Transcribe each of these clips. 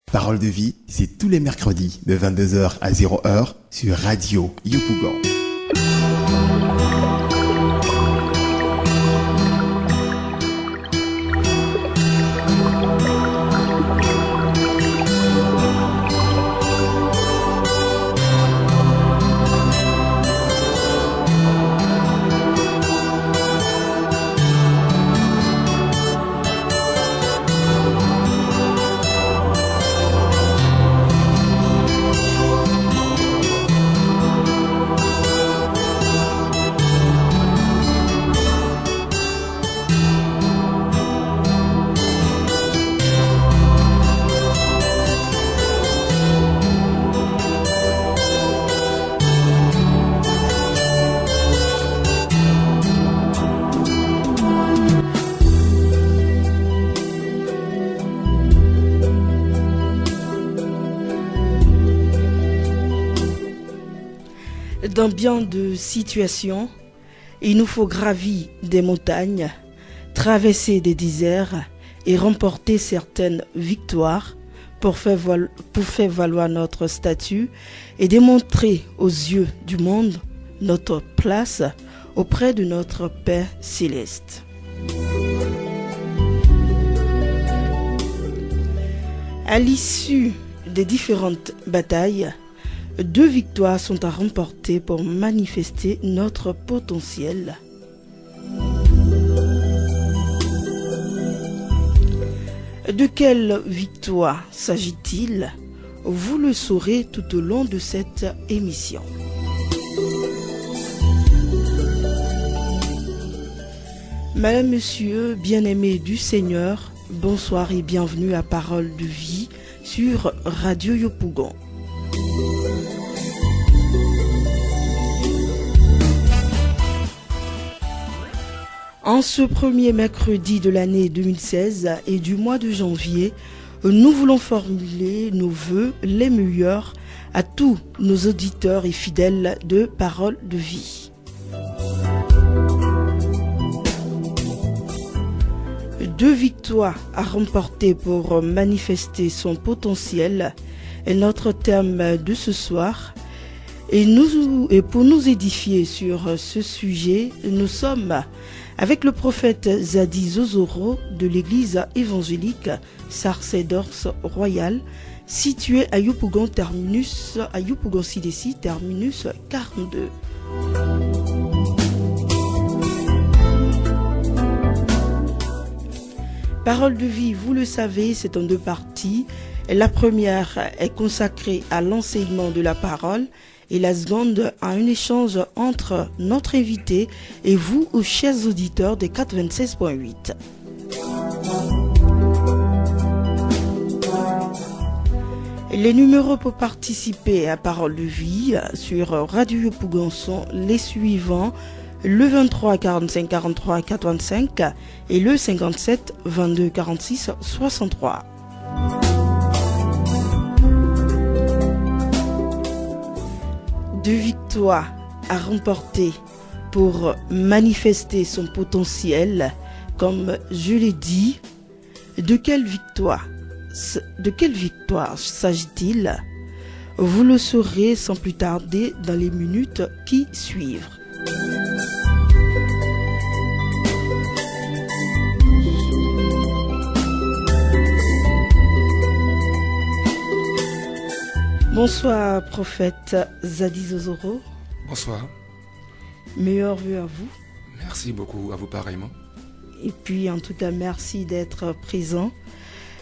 Parole de vie, c'est tous les mercredis de 22h à 0h sur Radio Yopougon. Dans bien de situations, il nous faut gravir des montagnes, traverser des déserts et remporter certaines victoires pour faire valoir notre statut et démontrer aux yeux du monde notre place auprès de notre Père céleste. À l'issue des différentes batailles, 2 victoires sont à remporter pour manifester notre potentiel. De quelle victoire s'agit-il? Vous le saurez tout au long de cette émission. Madame, Monsieur, bien-aimés du Seigneur, bonsoir et bienvenue à Parole de vie sur Radio Yopougon. En ce premier mercredi de l'année 2016 et du mois de janvier, nous voulons formuler nos vœux les meilleurs à tous nos auditeurs et fidèles de Parole de vie. Deux victoires à remporter pour manifester son potentiel est notre thème de ce soir. Et pour nous édifier sur ce sujet, nous sommes avec le prophète Zadi Zozoro de l'église évangélique Sarcédors Royal, située à Yopougon terminus, à Yopougon CDC terminus 42. Parole de vie, vous le savez, c'est en 2 parties. La première est consacrée à l'enseignement de la parole et la seconde à un échange entre notre invité et vous, chers auditeurs des 96.8. Les numéros pour participer à Parole de vie sur Radio Yopougon sont les suivants: le 23 45 43 85 et le 57 22 46 63. Deux victoires à remporter pour manifester son potentiel, comme je l'ai dit. De quelle victoire s'agit-il? Vous le saurez sans plus tarder dans les minutes qui suivent. Bonsoir, prophète Zadi Zozoro. Bonsoir. Meilleurs vœux à vous. Merci beaucoup, à vous pareillement. Et puis, en tout cas, merci d'être présent.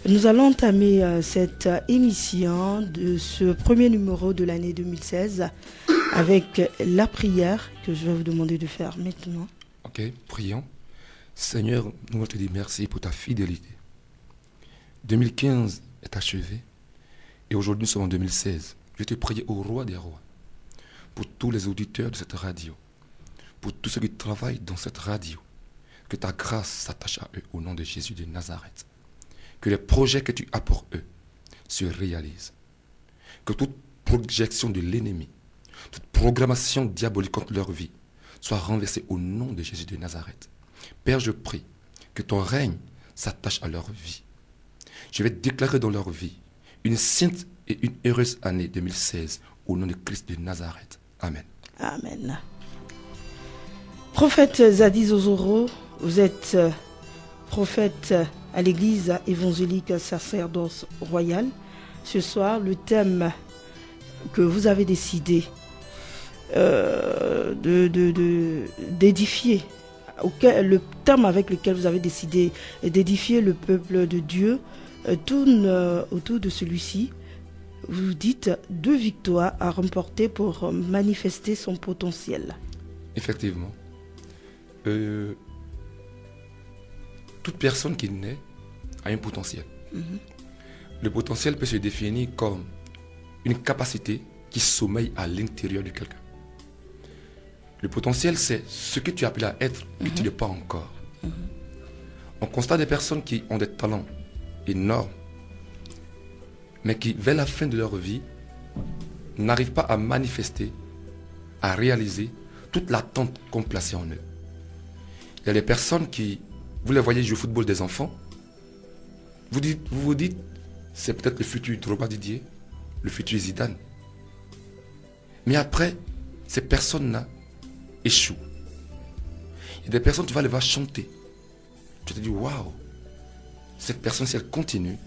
Nous allons entamer cette émission de ce premier numéro de l'année 2016 avec la prière que je vais vous demander de faire maintenant. Ok, prions. Seigneur, nous voulons te dire merci pour ta fidélité. 2015 est achevé. Et aujourd'hui, nous sommes en 2016. Je te prie au roi des rois, pour tous les auditeurs de cette radio, pour tous ceux qui travaillent dans cette radio, que ta grâce s'attache à eux au nom de Jésus de Nazareth. Que les projets que tu as pour eux se réalisent. Que toute projection de l'ennemi, toute programmation diabolique contre leur vie soit renversée au nom de Jésus de Nazareth. Père, je prie que ton règne s'attache à leur vie. Je vais déclarer dans leur vie une sainte et une heureuse année 2016 au nom de Christ de Nazareth. Amen. Amen. Prophète Zadie Zozoro, vous êtes prophète à l'église évangélique sacerdoce royal. Ce soir, le thème que vous avez décidé d'édifier, le thème avec lequel vous avez décidé d'édifier le peuple de Dieu tourne autour de celui-ci. Vous dites 2 victoires à remporter pour manifester son potentiel. Effectivement. Toute personne qui naît a un potentiel. Le potentiel peut se définir comme une capacité qui sommeille à l'intérieur de quelqu'un. Le potentiel, c'est ce que tu appelles à être, que tu n'es pas encore. On constate des personnes qui ont des talents énormes, mais qui, vers la fin de leur vie, n'arrivent pas à manifester, à réaliser toute l'attente qu'on plaçait en eux. Il y a des personnes qui, vous les voyez jouer au football des enfants, vous vous dites, c'est peut-être le futur Drogba Didier, le futur Zidane. Mais après, ces personnes-là échouent. Il y a des personnes, tu vas les voir chanter. Tu te dis, waouh, cette personne, si elle continue,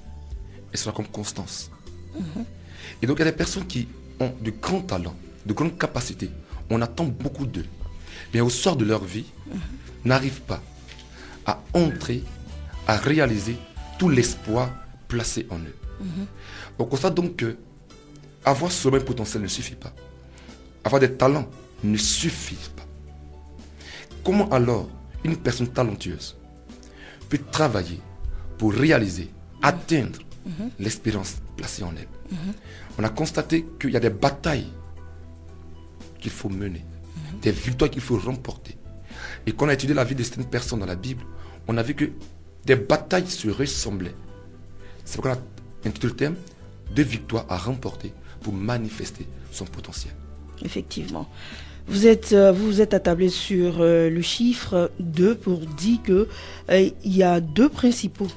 elle sera comme Constance. Et donc, il y a des personnes qui ont de grands talents, de grandes capacités. On attend beaucoup d'eux. Mais au soir de leur vie, n'arrivent pas à entrer, à réaliser tout l'espoir placé en eux. On constate donc que avoir seulement un potentiel ne suffit pas. Avoir des talents ne suffit pas. Comment alors une personne talentueuse peut travailler pour réaliser, atteindre l'espérance placée en elle? On a constaté qu'il y a des batailles qu'il faut mener, des victoires qu'il faut remporter. Et quand on a étudié la vie de certaines personnes dans la Bible, on a vu que des batailles se ressemblaient. C'est pourquoi on a intitulé le thème 2 victoires à remporter pour manifester son potentiel. Effectivement. Vous vous êtes attablé sur le chiffre 2 pour dire que il y a 2 principales,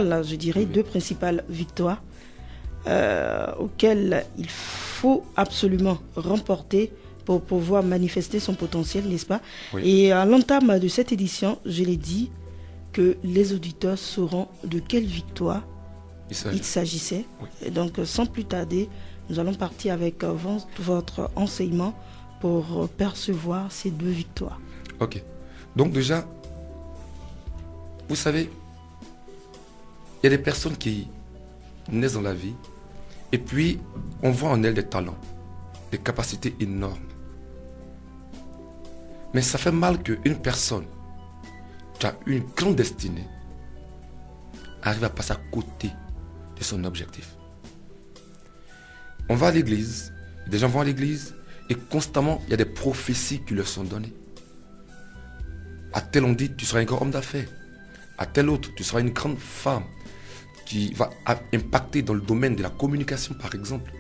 là, je dirais, oui. 2 principales victoires auxquelles il faut absolument remporter pour pouvoir manifester son potentiel, n'est-ce pas? Oui. Et à l'entame de cette édition, je l'ai dit que les auditeurs sauront de quelle victoire il s'agissait. Oui. Et donc, sans plus tarder, nous allons partir avec votre enseignement pour percevoir ces 2 victoires. Ok. Donc déjà, vous savez, il y a des personnes qui naissent dans la vie et puis on voit en elles des talents, des capacités énormes. Mais ça fait mal qu'une personne qui a une grande destinée arrive à passer à côté de son objectif. On va à l'église, des gens vont à l'église et constamment il y a des prophéties qui leur sont données. À tel on dit tu seras un grand homme d'affaires, à tel autre tu seras une grande femme qui va impacter dans le domaine de la communication par exemple.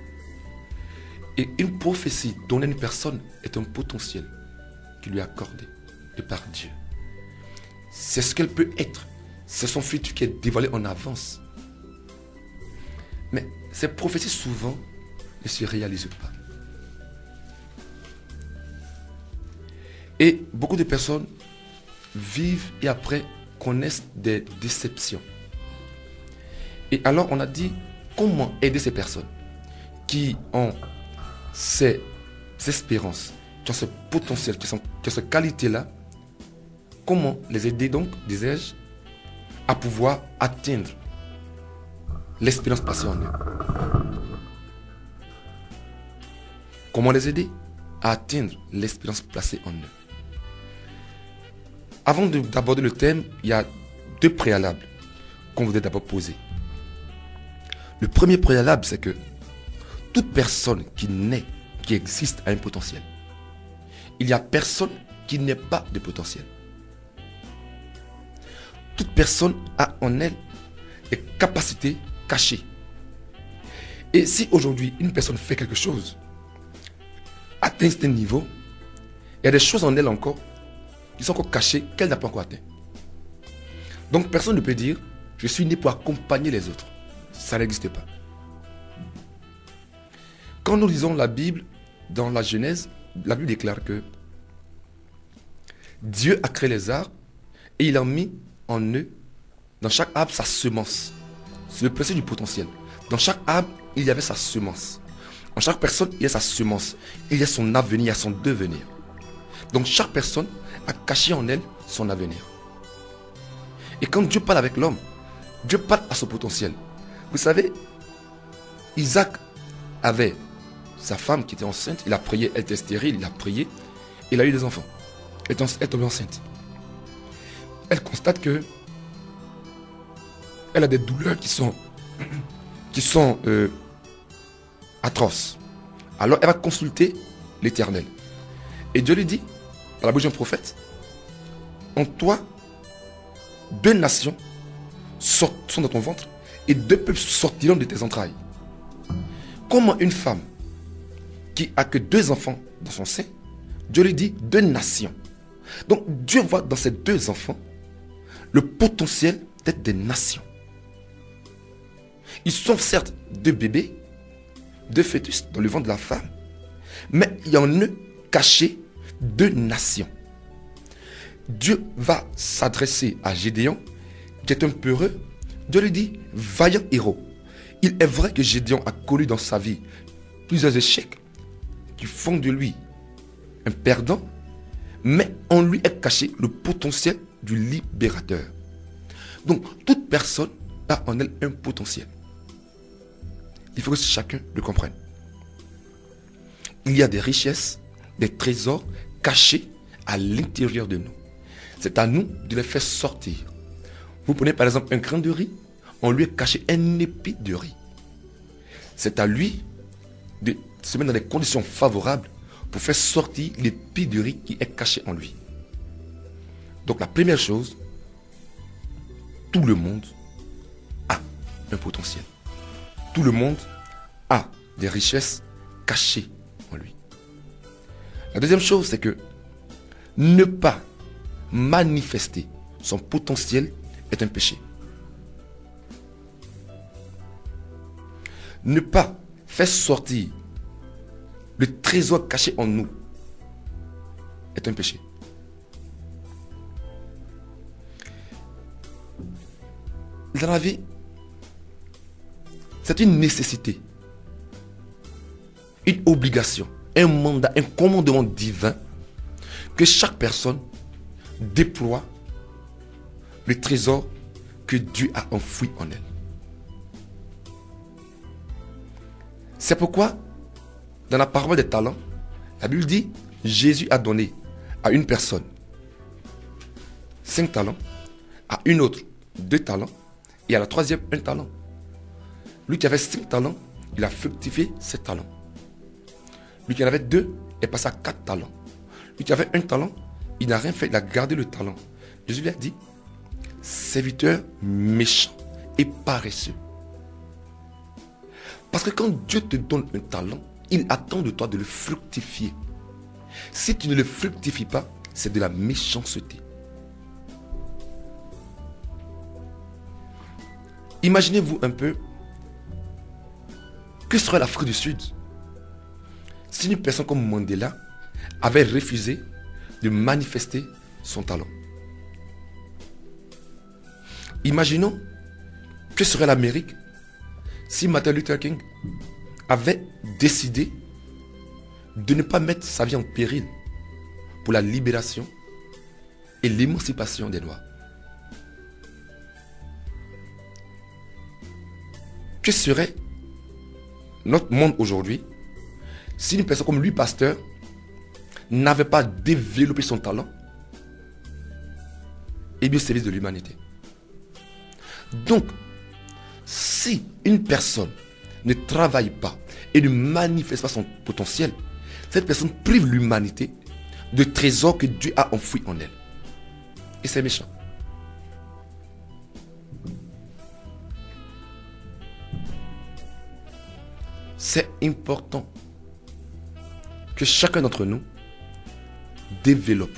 Et une prophétie donnée à une personne est un potentiel qui lui est accordé de par Dieu. C'est ce qu'elle peut être, c'est son futur qui est dévoilé en avance. Mais ces prophéties souvent ne se réalisent pas. Et beaucoup de personnes vivent et après connaissent des déceptions. Et alors on a dit comment aider ces personnes qui ont ces espérances, qui ont ce potentiel, qui ont cette qualité-là. Comment les aider donc, disais-je, à pouvoir atteindre l'espérance placée en eux. Comment les aider à atteindre l'espérance placée en eux. Avant d'aborder le thème, il y a 2 préalables qu'on voudrait d'abord poser. Le premier préalable, c'est que toute personne qui naît, qui existe, a un potentiel. Il n'y a personne qui n'ait pas de potentiel. Toute personne a en elle des capacités cachées. Et si aujourd'hui une personne fait quelque chose, atteint ce niveau, il y a des choses en elle encore qui sont encore cachées, qu'elle n'a pas encore atteint. Donc personne ne peut dire, je suis né pour accompagner les autres. Ça n'existe pas. Quand nous lisons la Bible, dans la Genèse, la Bible déclare que Dieu a créé les arbres et il a mis en eux, dans chaque arbre, sa semence. C'est le principe du potentiel. Dans chaque arbre, il y avait sa semence. En chaque personne, il y a sa semence. Il y a son avenir, il y a son devenir. Donc chaque personne a caché en elle son avenir. Et quand Dieu parle avec l'homme, Dieu parle à son potentiel. Vous savez, Isaac avait sa femme qui était enceinte, il a prié, elle était stérile, il a prié, il a eu des enfants. Elle est tombée enceinte. Elle constate que elle a des douleurs qui sont atroces. Alors elle va consulter l'Éternel. Et Dieu lui dit, à la bouche d'un prophète, en toi, 2 nations sont dans ton ventre et 2 peuples sortiront de tes entrailles. Comment une femme qui a que 2 enfants dans son sein, Dieu lui dit 2 nations. Donc Dieu voit dans ces 2 enfants le potentiel d'être des nations. Ils sont certes 2 bébés, 2 fœtus dans le ventre de la femme, mais il y en a caché 2 nations. Dieu va s'adresser à Gédéon, qui est un peureux. Dieu lui dit, vaillant héros. Il est vrai que Gédéon a connu dans sa vie plusieurs échecs qui font de lui un perdant, mais en lui est caché le potentiel du libérateur. Donc, toute personne a en elle un potentiel. Il faut que chacun le comprenne. Il y a des richesses, des trésors cachés à l'intérieur de nous. C'est à nous de les faire sortir. Vous prenez par exemple un grain de riz, on lui a caché un épi de riz. C'est à lui de se mettre dans des conditions favorables pour faire sortir l'épi de riz qui est caché en lui. Donc la première chose, tout le monde a un potentiel. Tout le monde a des richesses cachées en lui. La deuxième chose, c'est que ne pas manifester son potentiel est un péché. Ne pas faire sortir le trésor caché en nous est un péché. Dans la vie, c'est une nécessité, une obligation, un mandat, un commandement divin que chaque personne déploie le trésor que Dieu a enfoui en elle. C'est pourquoi, dans la parole des talents, la Bible dit, Jésus a donné à une personne 5 talents, à une autre 2 talents, et à la troisième 1 talent. Lui qui avait 5 talents, il a fructifié 7 talents. Lui qui en avait 2 est passé à 4 talents. Lui qui avait 1 talent, il n'a rien fait, il a gardé le talent. Jésus lui a dit, serviteur méchant et paresseux. Parce que quand Dieu te donne un talent, il attend de toi de le fructifier. Si tu ne le fructifies pas, c'est de la méchanceté. Imaginez-vous un peu, que serait l'Afrique du Sud si une personne comme Mandela avait refusé de manifester son talent? Imaginons que serait l'Amérique si Martin Luther King avait décidé de ne pas mettre sa vie en péril pour la libération et l'émancipation des Noirs. Que serait notre monde aujourd'hui si une personne comme Louis Pasteur n'avait pas développé son talent et mis au service de l'humanité? Donc, si une personne ne travaille pas et ne manifeste pas son potentiel, cette personne prive l'humanité de trésors que Dieu a enfouis en elle. Et c'est méchant. C'est important que chacun d'entre nous développe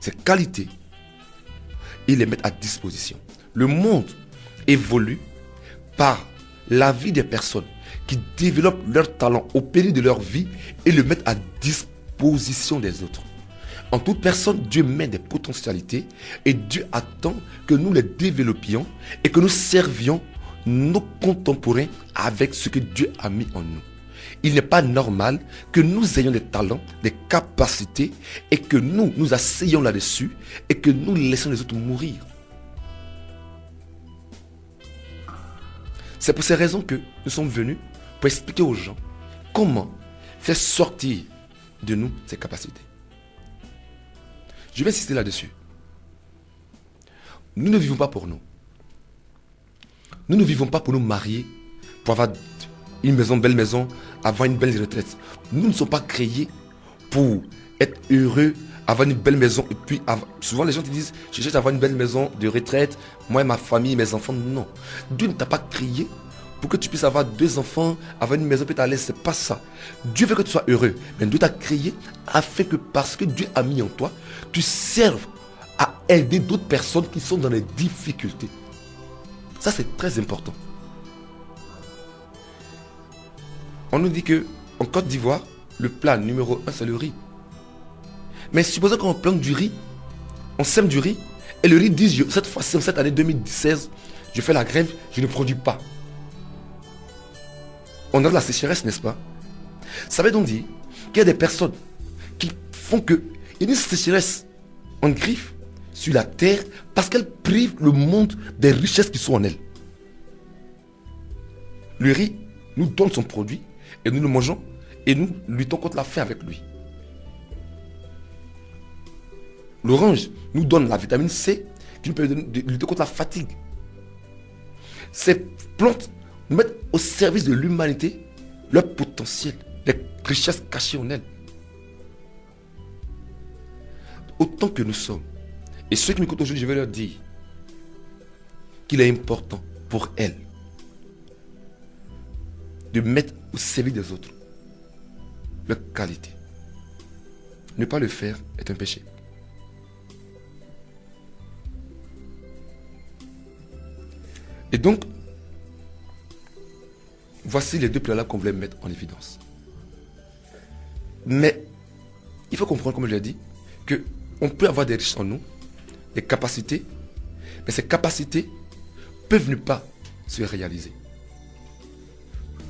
ses qualités et les mette à disposition. Le monde évolue par la vie des personnes qui développent leur talent au péril de leur vie et le mettent à disposition des autres. En toute personne, Dieu met des potentialités et Dieu attend que nous les développions et que nous servions nos contemporains avec ce que Dieu a mis en nous. Il n'est pas normal que nous ayons des talents, des capacités et que nous nous asseyons là-dessus et que nous laissons les autres mourir. C'est pour ces raisons que nous sommes venus pour expliquer aux gens comment faire sortir de nous ces capacités. Je vais insister là-dessus. Nous ne vivons pas pour nous. Nous ne vivons pas pour nous marier, pour avoir une maison, belle maison, avoir une belle retraite. Nous ne sommes pas créés pour être heureux, avoir une belle maison. Et puis, souvent les gens te disent, je cherche à avoir une belle maison de retraite, moi et ma famille, mes enfants. Non. Dieu ne t'a pas créé pour que tu puisses avoir 2 enfants, avoir une maison peut-être à l'aise. C'est pas ça. Dieu veut que tu sois heureux. Mais Dieu t'a créé afin que, parce que Dieu a mis en toi, tu serves à aider d'autres personnes qui sont dans les difficultés. Ça, c'est très important. On nous dit que en Côte d'Ivoire, le plat numéro 1, c'est le riz. Mais supposons qu'on plante du riz, on sème du riz, et le riz dit, cette fois-ci, en cette année 2016, je fais la grève, je ne produis pas. On a de la sécheresse, n'est-ce pas? Ça veut donc dire qu'il y a des personnes qui font qu'il y a une sécheresse en griffe sur la terre parce qu'elle prive le monde des richesses qui sont en elle. Le riz nous donne son produit et nous le mangeons et nous luttons contre la faim avec lui. L'orange nous donne la vitamine C qui nous permet de lutter contre la fatigue. Ces plantes nous mettent au service de l'humanité leur potentiel, les richesses cachées en elles. Autant que nous sommes. Et ceux qui m'écoutent aujourd'hui, je vais leur dire qu'il est important pour elles de mettre au service des autres leur qualité. Ne pas le faire est un péché. Et donc, voici les 2 plats-là qu'on voulait mettre en évidence. Mais, il faut comprendre, comme je l'ai dit, qu'on peut avoir des richesses en nous, des capacités, mais ces capacités peuvent ne pas se réaliser.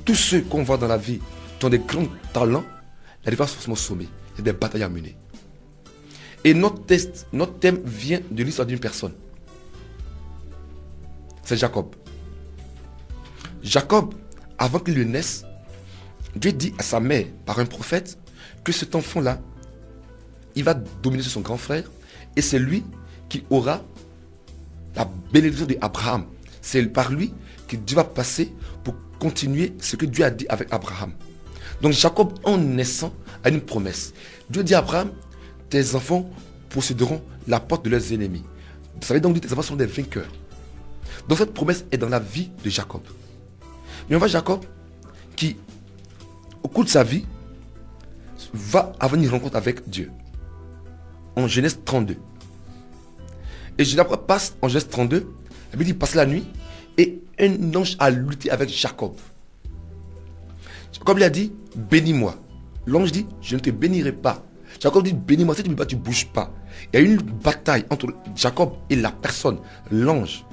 Tous ceux qu'on voit dans la vie qui ont des grands talents, n'arrivent pas forcément au sommet. Il y a des batailles à mener. Et notre thème vient de l'histoire d'une personne. C'est Jacob. Jacob, avant qu'il ne naisse, Dieu dit à sa mère, par un prophète, que cet enfant-là, il va dominer sur son grand frère, et c'est lui qui aura la bénédiction d'Abraham. C'est par lui que Dieu va passer pour continuer ce que Dieu a dit avec Abraham. Donc Jacob, en naissant, a une promesse. Dieu dit à Abraham, tes enfants posséderont la porte de leurs ennemis. Ça veut donc dire que tes enfants sont des vainqueurs. Donc cette promesse est dans la vie de Jacob. Mais on voit Jacob qui, au cours de sa vie, va avoir une rencontre avec Dieu. En Genèse 32. Et Jacob passe en Genèse 32, la Bible dit, il passe la nuit, et un ange a lutté avec Jacob. Jacob lui a dit, bénis-moi. L'ange dit, je ne te bénirai pas. Jacob dit, bénis-moi, si tu ne me bénis pas, tu ne bouges pas. Il y a eu une bataille entre Jacob et la personne, l'ange.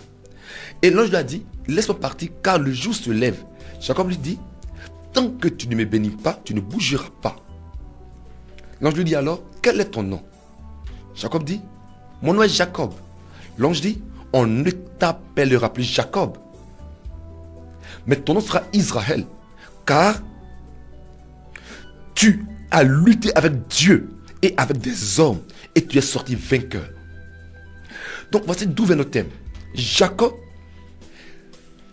Et l'ange lui a dit, laisse-moi partir car le jour se lève. Jacob lui dit, tant que tu ne me bénis pas, tu ne bougeras pas. L'ange lui dit alors, quel est ton nom? Jacob dit, mon nom est Jacob. L'ange dit, on ne t'appellera plus Jacob, mais ton nom sera Israël, car tu as lutté avec Dieu et avec des hommes, et tu es sorti vainqueur. Donc voici d'où vient notre thème. Jacob,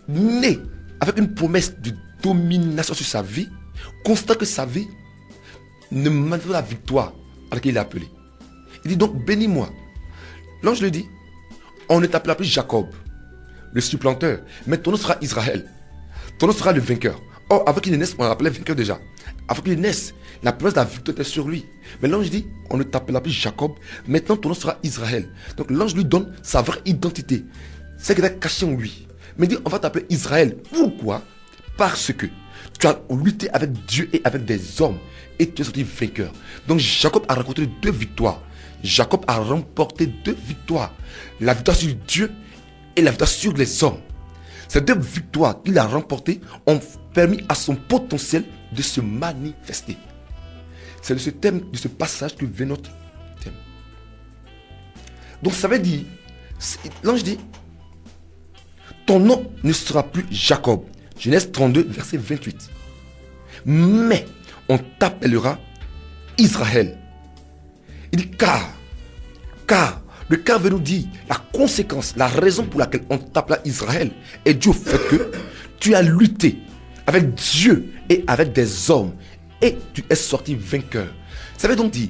né avec une promesse de domination sur sa vie, constate que sa vie ne mène pas la victoire à laquelle il est appelé. Il dit donc, bénis-moi. L'ange lui dit, on ne t'appellera plus Jacob, le supplanteur, mais ton nom sera Israël. Ton nom sera le vainqueur. Or, avant qu'il naisse, on l'appelait vainqueur déjà. Avant qu'il naisse, la promesse de la victoire était sur lui. Mais l'ange dit, on ne t'appellera plus Jacob, maintenant ton nom sera Israël. Donc l'ange lui donne sa vraie identité. C'est qu'il est caché en lui. Mais dit, on va t'appeler Israël. Pourquoi? Parce que tu as lutté avec Dieu et avec des hommes et tu es sorti vainqueur. Donc Jacob a rencontré 2 victoires. Jacob a remporté 2 victoires. La victoire sur Dieu et la victoire sur les hommes. Ces 2 victoires qu'il a remportées ont permis à son potentiel de se manifester. C'est de ce thème, de ce passage que vient notre thème. Donc ça veut dire, l'ange dit, ton nom ne sera plus Jacob. Genèse 32, verset 28. Mais on t'appellera Israël. Il dit car, le car veut nous dire la conséquence, la raison pour laquelle on t'appela Israël est due au fait que tu as lutté avec Dieu et avec des hommes et tu es sorti vainqueur. Ça veut donc dire,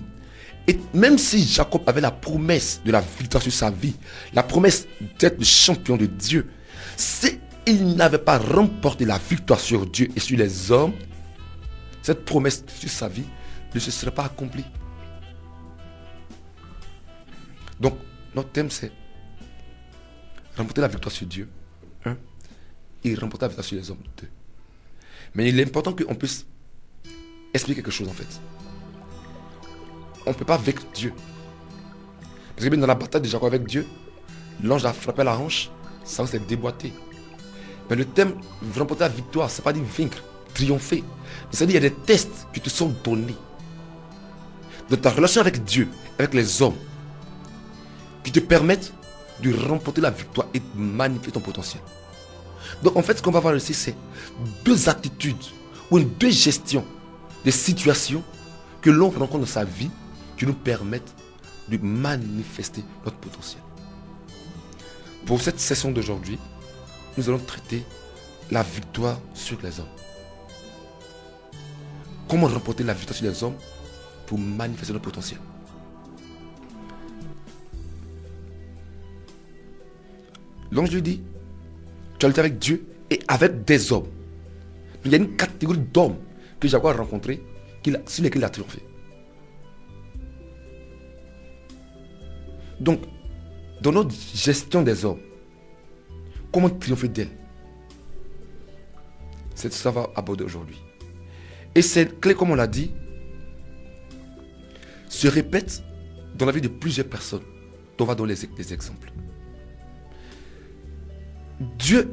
et même si Jacob avait la promesse de la victoire sur sa vie, la promesse d'être le champion de Dieu, s'il n'avait pas remporté la victoire sur Dieu et sur les hommes, cette promesse sur sa vie ne se serait pas accomplie. Donc, notre thème c'est remporter la victoire sur Dieu, 1, et remporter la victoire sur les hommes, 2. Mais il est important qu'on puisse expliquer quelque chose en fait. On ne peut pas vaincre Dieu. Parce que même dans la bataille de Jacob avec Dieu, l'ange a frappé la hanche sans s'être déboîté. Mais le thème remporter la victoire, ce n'est pas dire vaincre, triompher. C'est-à-dire qu'il y a des tests qui te sont donnés dans ta relation avec Dieu, avec les hommes, qui te permettent de remporter la victoire et de magnifier ton potentiel. Donc en fait, ce qu'on va voir ici, c'est 2 attitudes ou 2 gestions des situations que l'on rencontre dans sa vie qui nous permettent de manifester notre potentiel. Pour cette session d'aujourd'hui, nous allons traiter la victoire sur les hommes. Comment remporter la victoire sur les hommes pour manifester notre potentiel. L'ange lui dit, tu as lutté avec Dieu et avec des hommes. Il y a une catégorie d'hommes que Jacob a rencontrés sur lesquels il a triomphé. Donc, dans notre gestion des hommes, comment triompher d'elle? C'est ça qu'on va aborder aujourd'hui. Et cette clé, comme on l'a dit, se répète dans la vie de plusieurs personnes. On va donner des exemples. Dieu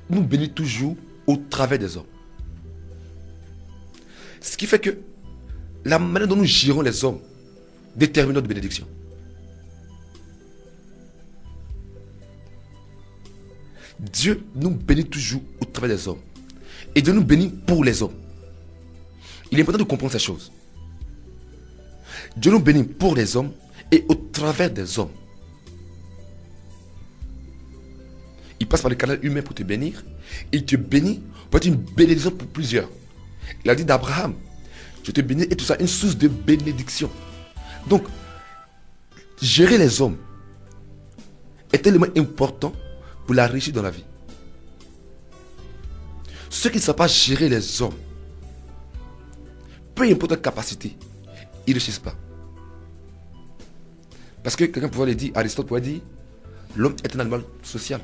nous bénit toujours au travers des hommes. Ce qui fait que la manière dont nous gérons les hommes détermine notre bénédiction. Dieu nous bénit toujours au travers des hommes. Et Dieu nous bénit pour les hommes. Il est important de comprendre ces choses. Dieu nous bénit pour les hommes et au travers des hommes. Il passe par le canal humain pour te bénir. Il te bénit pour être une bénédiction pour plusieurs. Il a dit d'Abraham, je te bénis et tout ça, une source de bénédiction. Donc, gérer les hommes est tellement important pour la réussite dans la vie. Ceux qui ne savent pas gérer les hommes, peu importe leur capacité, ils ne réussissent pas. Parce que quelqu'un pouvait le dire, Aristote pouvait dire, l'homme est un animal social.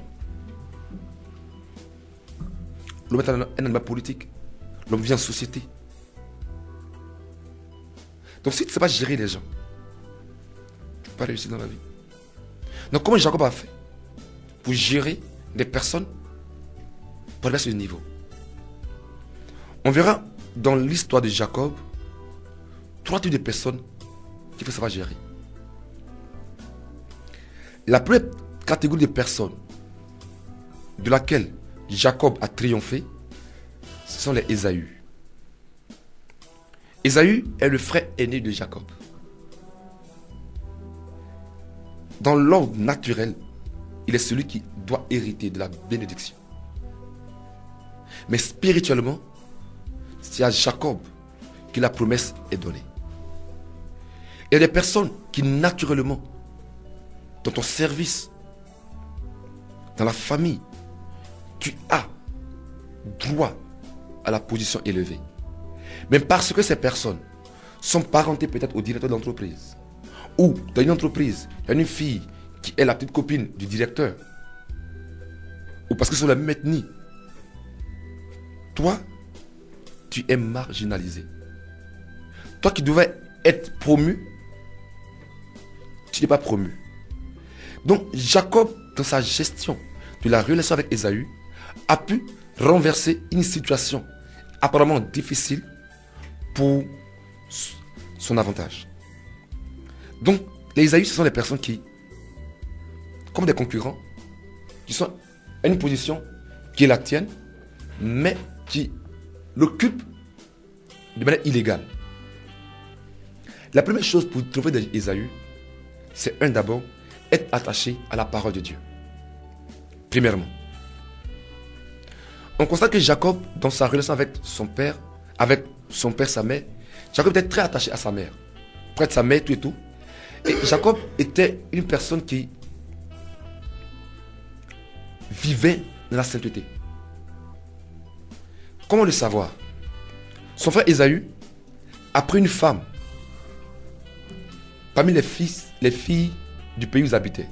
L'homme est un animal politique. L'homme vit en société. Donc si tu ne sais pas gérer les gens, tu ne peux pas réussir dans la vie. Donc comment Jacob a fait pour gérer des personnes pour arriver à ce niveau? On verra dans l'histoire de Jacob 3 types de personnes qu'il faut savoir gérer. La première catégorie de personnes de laquelle Jacob a triomphé, ce sont les Ésaü. Ésaü est le frère aîné de Jacob. Dans l'ordre naturel, il est celui qui doit hériter de la bénédiction. Mais spirituellement, c'est à Jacob que la promesse est donnée. Il y a des personnes qui naturellement, dans ton service, dans la famille, tu as droit à la position élevée. Mais parce que ces personnes sont parentées peut-être au directeur d'entreprise, ou dans une entreprise, il y a une fille qui est la petite copine du directeur, ou parce que c'est la même ethnie, toi, tu es marginalisé. Toi qui devais être promu, tu n'es pas promu. Donc Jacob, dans sa gestion de la relation avec Ésaü, a pu renverser une situation apparemment difficile pour son avantage. Donc les Ésaü, ce sont des personnes qui, comme des concurrents, qui sont à une position qui est la tienne, mais qui l'occupent de manière illégale. La première chose pour trouver des Ésaü, c'est d'abord, être attaché à la parole de Dieu. Premièrement. On constate que Jacob, dans sa relation avec son père, sa mère, Jacob était très attaché à sa mère. Près de sa mère, tout et tout. Et Jacob était une personne qui vivait dans la sainteté. Comment le savoir? Son frère Ésaü a pris une femme parmi les filles du pays où ils habitaient.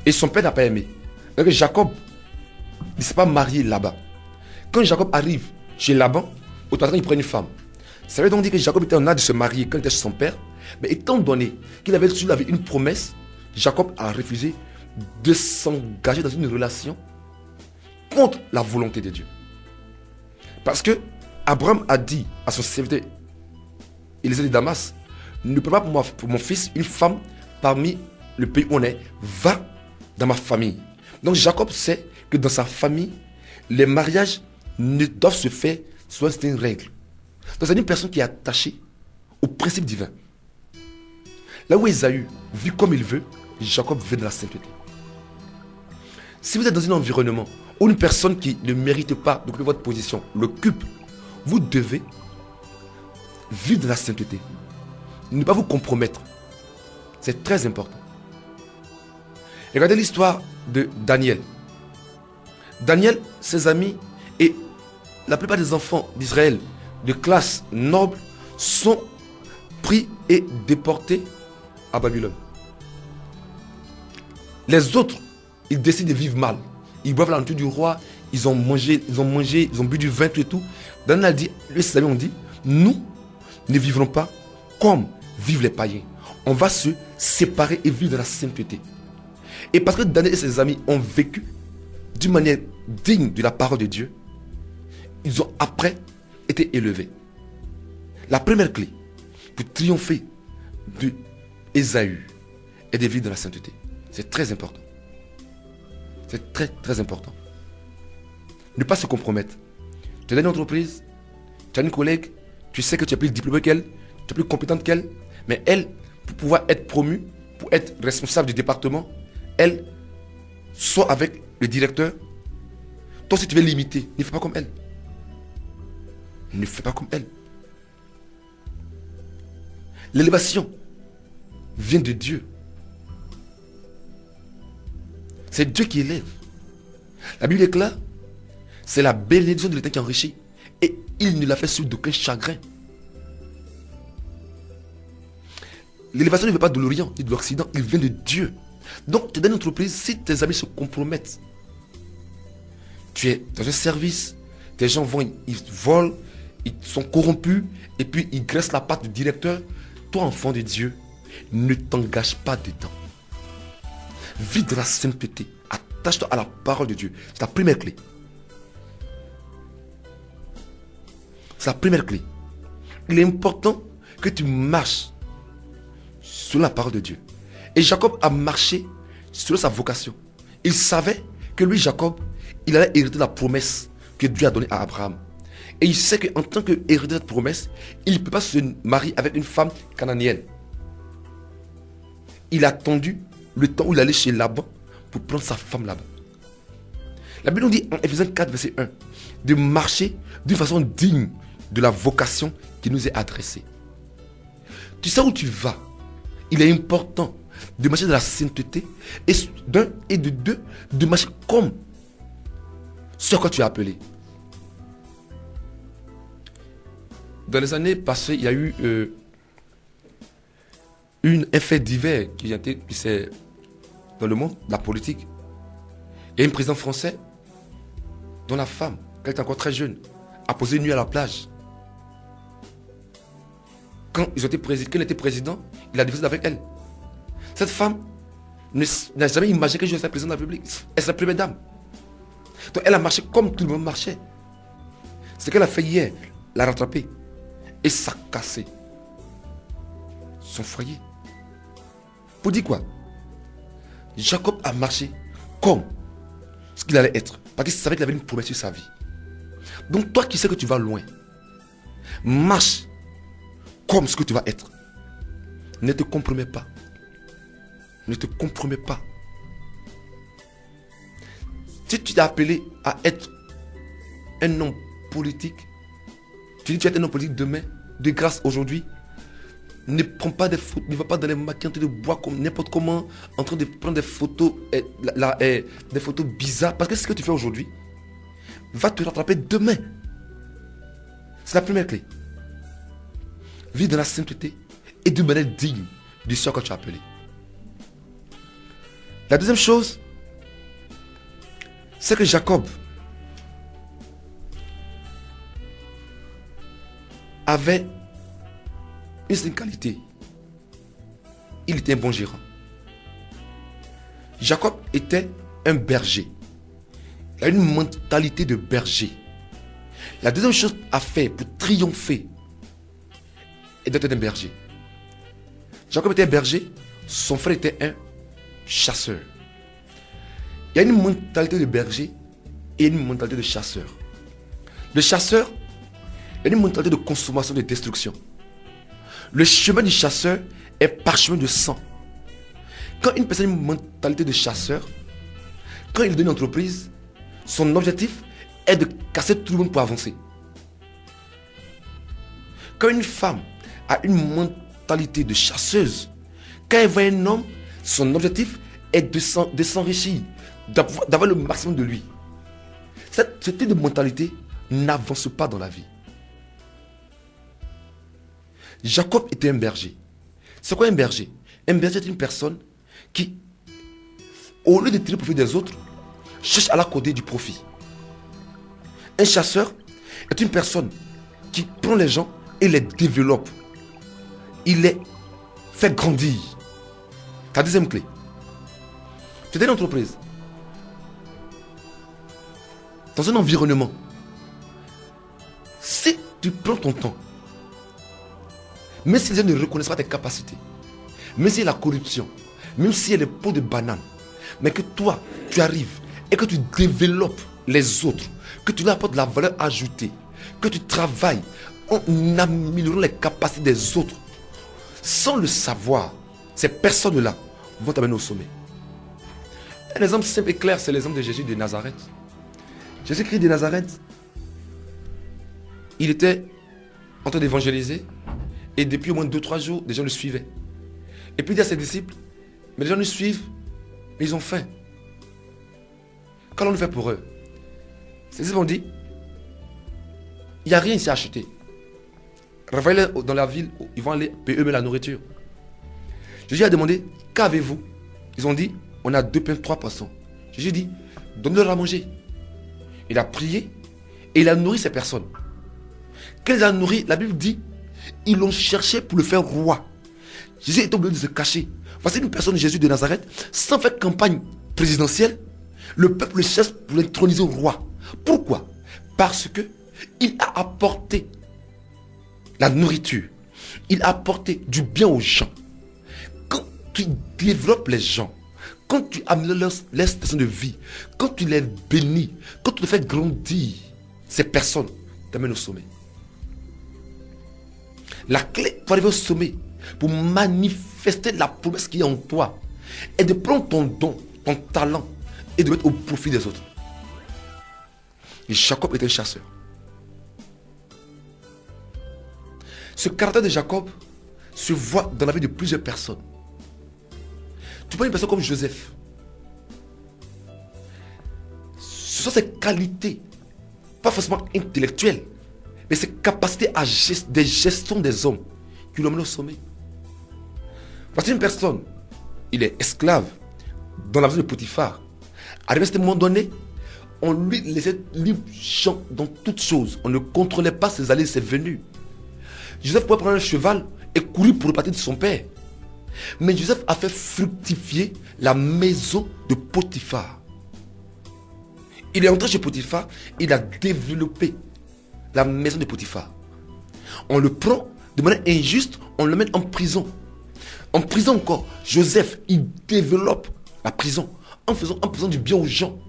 Et son père n'a pas aimé. Donc Jacob ne s'est pas marié là-bas. Quand Jacob arrive chez Laban, automatiquement il prend une femme. Ça veut donc dire que Jacob était en âge de se marier quand il était chez son père. Mais étant donné qu'il avait une promesse, Jacob a refusé de s'engager dans une relation contre la volonté de Dieu. Parce que Abraham a dit à son serviteur Élisée de Damas, ne prends pas pour mon fils une femme parmi le pays où on est, va dans ma famille. Donc Jacob sait que dans sa famille, les mariages ne doivent se faire selon certaines règles. Donc c'est une personne qui est attachée au principe divin. Là où Ésaü vit comme il veut, Jacob vit dans la sainteté. Si vous êtes dans un environnement où une personne qui ne mérite pas d'occuper votre position l'occupe, vous devez vivre dans la sainteté. Ne pas vous compromettre. C'est très important. Regardez l'histoire de Daniel. Daniel, ses amis et la plupart des enfants d'Israël de classe noble sont pris et déportés à Babylone. Les autres, ils décident de vivre mal. Ils boivent la nourriture du roi, ils ont mangé, ils ont bu du vin, tout et tout. Daniel a dit, lui et ses amis ont dit, nous ne vivrons pas comme vivent les païens. On va se séparer et vivre dans la sainteté. Et parce que Daniel et ses amis ont vécu d'une manière digne de la parole de Dieu, ils ont après été élevés. La première clé pour triompher de Ésaü est de vivre dans la sainteté. C'est très important. C'est très très important. Ne pas se compromettre. Tu es dans une entreprise, tu as une collègue, tu sais que tu es plus diplômé qu'elle, tu es plus compétente qu'elle, mais elle, pour pouvoir être promue, pour être responsable du département, elle, soit avec le directeur. Toi, si tu veux l'imiter, ne fais pas comme elle. Ne fais pas comme elle. L'élévation vient de Dieu. C'est Dieu qui élève. La Bible est claire. C'est la bénédiction de l'Éternel qui enrichit. Et il ne l'a fait sur d'aucun chagrin. L'élévation ne vient pas de l'Orient ni de l'Occident. Il vient de Dieu. Donc, tu es dans une entreprise, si tes amis se compromettent, tu es dans un service, tes gens vont, ils volent, ils sont corrompus, et puis ils graissent la patte du directeur. Toi, enfant de Dieu, ne t'engage pas dedans. Vis de la sainteté. Attache-toi à la parole de Dieu. C'est la première clé. C'est la première clé. Il est important que tu marches sur la parole de Dieu. Et Jacob a marché sur sa vocation. Il savait que lui, Jacob, il allait hériter la promesse que Dieu a donnée à Abraham. Et il sait qu'en tant qu'héritier de cette promesse, il ne peut pas se marier avec une femme cananéenne. Il a attendu le temps où il allait chez Laban pour prendre sa femme là-bas. La Bible nous dit en Ephésiens 4, verset 1, de marcher d'une façon digne de la vocation qui nous est adressée. Tu sais où tu vas. Il est important de marcher dans la sainteté et d'un et de deux, de marcher comme ce à quoi tu es appelé. Dans les années passées, il y a eu un fait divers qui s'est dans le monde, la politique, Il y a un président français dont la femme, quand elle était encore très jeune, a posé une nuit à la plage. Quand il était président, il a divorcé avec elle. Cette femme n'a jamais imaginé que je serais président de la République. Elle est la première dame. Donc elle a marché comme tout le monde marchait. Ce qu'elle a fait hier, l'a rattrapé. Et ça a cassé son foyer. Pour dire quoi? Jacob a marché comme ce qu'il allait être. Parce qu'il savait qu'il avait une promesse sur sa vie. Donc toi qui sais que tu vas loin, marche comme ce que tu vas être. Ne te compromets pas. Ne te compromets pas. Si tu t'es appelé à être un homme politique, tu dis que tu vas être un homme politique demain, de grâce aujourd'hui, ne prends pas des photos, ne va pas dans les maquis en train de boire comme n'importe comment, en train de prendre des photos, des photos bizarres, parce que ce que tu fais aujourd'hui va te rattraper demain. C'est la première clé. Vis dans la sainteté et de manière digne du sort que tu as appelé. La deuxième chose, c'est que Jacob avait une certaine qualité. Il était un bon gérant. Jacob était un berger. Il a une mentalité de berger. La deuxième chose à faire pour triompher est d'être un berger. Jacob était un berger, son frère était un chasseur. Il y a une mentalité de berger et une mentalité de chasseur. Le chasseur, il y a une mentalité de consommation, de destruction. Le chemin du chasseur est parchemin de sang. Quand une personne a une mentalité de chasseur, quand il donne une entreprise, son objectif est de casser tout le monde pour avancer. Quand une femme a une mentalité de chasseuse, quand elle voit un homme, son objectif est de s'enrichir, d'avoir le maximum de lui. Ce type de mentalité n'avance pas dans la vie. Jacob était un berger. C'est quoi un berger? Un berger est une personne qui, au lieu de tirer profit des autres, cherche à l'accorder du profit. Un chasseur est une personne qui prend les gens et les développe. Il les fait grandir. Ta deuxième clé. Tu es dans une entreprise. Dans un environnement. Si tu prends ton temps, même si les gens ne reconnaissent pas tes capacités, même s'il y a la corruption, même s'il y a les pots de banane, mais que toi, tu arrives et que tu développes les autres, que tu leur apportes de la valeur ajoutée, que tu travailles en améliorant les capacités des autres, sans le savoir, ces personnes-là vont t'amener au sommet. Un exemple simple et clair, c'est l'exemple de Jésus de Nazareth. Jésus-Christ de Nazareth, il était en train d'évangéliser et depuis au moins 2-3 jours, des gens le suivaient. Et puis il dit à ses disciples, mais les gens le suivent, mais ils ont faim. Qu'allons-nous faire pour eux? Ses disciples ont dit, il n'y a rien ici à acheter. Renvoyez-les dans la ville, ils vont aller payer eux-mêmes la nourriture. Jésus a demandé, qu'avez-vous? Ils ont dit, on a 2 pains, 3 poissons. Jésus dit, donne-leur à manger. Il a prié et il a nourri ces personnes. Qu'elles a nourri, la Bible dit, ils l'ont cherché pour le faire roi. Jésus est obligé de se cacher. Voici une personne, Jésus de Nazareth, sans faire campagne présidentielle, le peuple le cherche pour l'introniser au roi. Pourquoi? Parce que il a apporté la nourriture. Il a apporté du bien aux gens. Quand tu développes les gens, quand tu améliores leur station de vie, quand tu les bénis, quand tu les fais grandir, ces personnes t'amènent au sommet. La clé pour arriver au sommet, pour manifester la promesse qui est en toi, est de prendre ton don, ton talent et de mettre au profit des autres. Et Jacob était un chasseur. Ce caractère de Jacob se voit dans la vie de plusieurs personnes. Tu prends une personne comme Joseph. Ce sont ses qualités, pas forcément intellectuelles, mais ses capacités de gestion des hommes qui l'ont mené au sommet. Voici une personne, il est esclave dans la maison de Potiphar. Arrivé à ce moment donné, on lui laissait libre champ dans toutes choses. On ne contrôlait pas ses allées et ses venues. Joseph pouvait prendre un cheval et courir pour repartir de son père. Mais Joseph a fait fructifier la maison de Potiphar. Il est entré chez Potiphar, il a développé la maison de Potiphar. On le prend de manière injuste, on le met en prison. En prison encore, Joseph, il développe la prison en faisant du bien aux gens.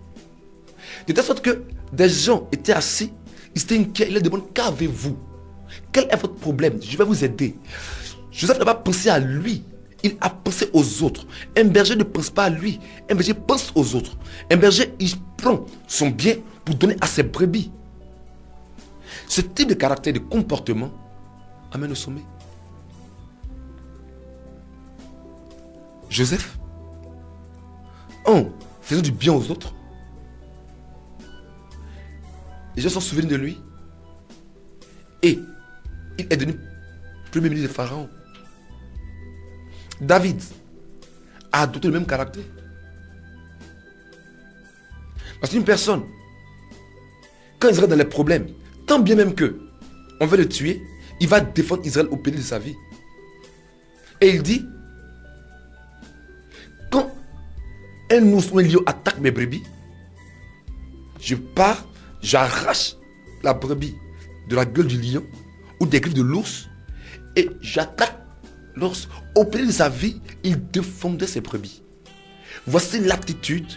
De telle sorte que des gens étaient assis, ils étaient inquiets, ils leur demandent: qu'avez-vous? Quel est votre problème? Je vais vous aider. Joseph n'a pas pensé à lui, il a pensé aux autres. Un berger ne pense pas à lui, un berger pense aux autres. Un berger, il prend son bien pour donner à ses brebis. Ce type de caractère, de comportement amène au sommet. Joseph, en faisant du bien aux autres, les gens sont souvenus de lui et il est devenu premier ministre de Pharaon. David a adopté le même caractère. Parce qu'une personne, quand Israël est dans les problèmes, tant bien même que on veut le tuer, il va défendre Israël au péril de sa vie. Et il dit: quand un ours ou un lion attaque mes brebis, je pars, j'arrache la brebis de la gueule du lion ou des griffes de l'ours et j'attaque l'ours. Au péril de sa vie, il défendait ses brebis. Voici l'attitude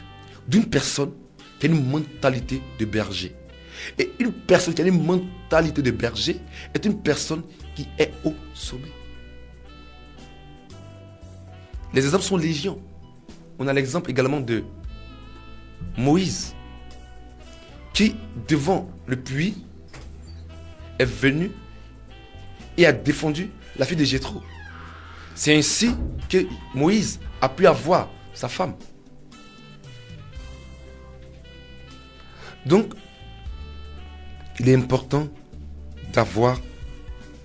d'une personne qui a une mentalité de berger. Et une personne qui a une mentalité de berger est une personne qui est au sommet. Les exemples sont légion. On a l'exemple également de Moïse, qui, devant le puits, est venu et a défendu la fille de Jéthro. C'est ainsi que Moïse a pu avoir sa femme. Donc, il est important d'avoir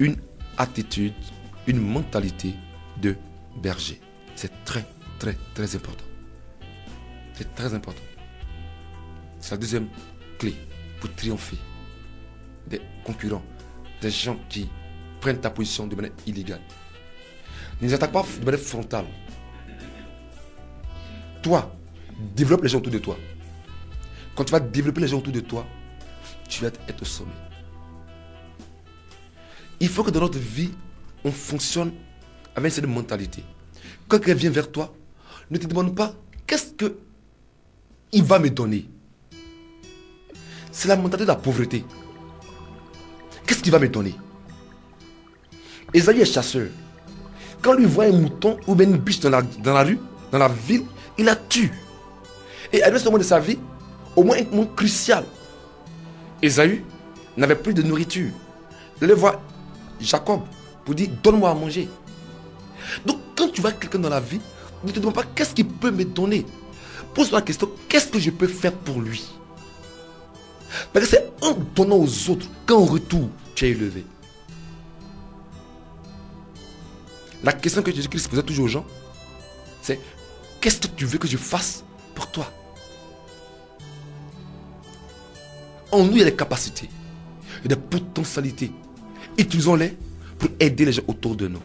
une attitude, une mentalité de berger. C'est très, très, très important. C'est très important. C'est la deuxième clé pour triompher des concurrents, des gens qui prennent ta position de manière illégale. Ne les attaque pas de manière frontale. Toi, développe les gens autour de toi. Quand tu vas développer les gens autour de toi, tu vas être au sommet. Il faut que dans notre vie, on fonctionne avec cette mentalité. Quand quelqu'un vient vers toi, ne te demande pas qu'est-ce qu'il va me donner. C'est la mentalité de la pauvreté. Qu'est-ce qu'il va me donner? Ésaü est chasseur. Quand lui voit un mouton ou bien une biche dans la rue, dans la ville, il la tue. Et à ce moment de sa vie, au moins un moment crucial, Ésaü n'avait plus de nourriture. Il voit Jacob pour dire: donne-moi à manger. Donc quand tu vois quelqu'un dans la vie, ne te demande pas qu'est-ce qu'il peut me donner. Pose-toi la question: qu'est-ce que je peux faire pour lui? Parce que c'est en donnant aux autres qu'en retour tu es élevé. La question que Jésus-Christ posait toujours aux gens, c'est: qu'est-ce que tu veux que je fasse pour toi? En nous, il y a des capacités, il y a des potentialités. Utilisons-les pour aider les gens autour de nous.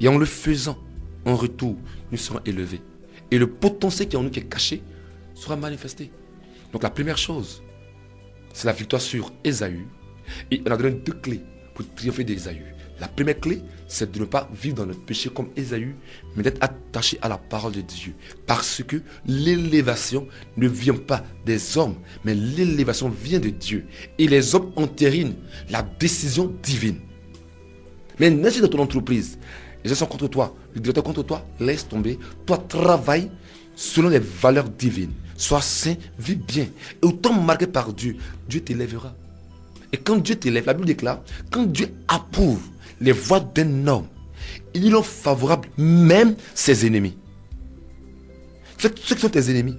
Et en le faisant, en retour, nous serons élevés. Et le potentiel qui est en nous, qui est caché, sera manifesté. Donc la première chose, c'est la victoire sur Ésaü. Et on a donné deux clés pour triompher d'Ésaü. La première clé, c'est de ne pas vivre dans notre péché comme Ésaü, mais d'être attaché à la parole de Dieu. Parce que l'élévation ne vient pas des hommes, mais l'élévation vient de Dieu. Et les hommes entérinent la décision divine. Mais même si dans ton entreprise, les gens sont contre toi, le directeur contre toi, laisse tomber. Toi, travaille selon les valeurs divines. Sois saint, vis bien. Et autant marqué par Dieu, Dieu t'élèvera. Et quand Dieu t'élève, la Bible déclare, quand Dieu approuve les voies d'un homme, il est favorable même ses ennemis. Ceux qui sont tes ennemis,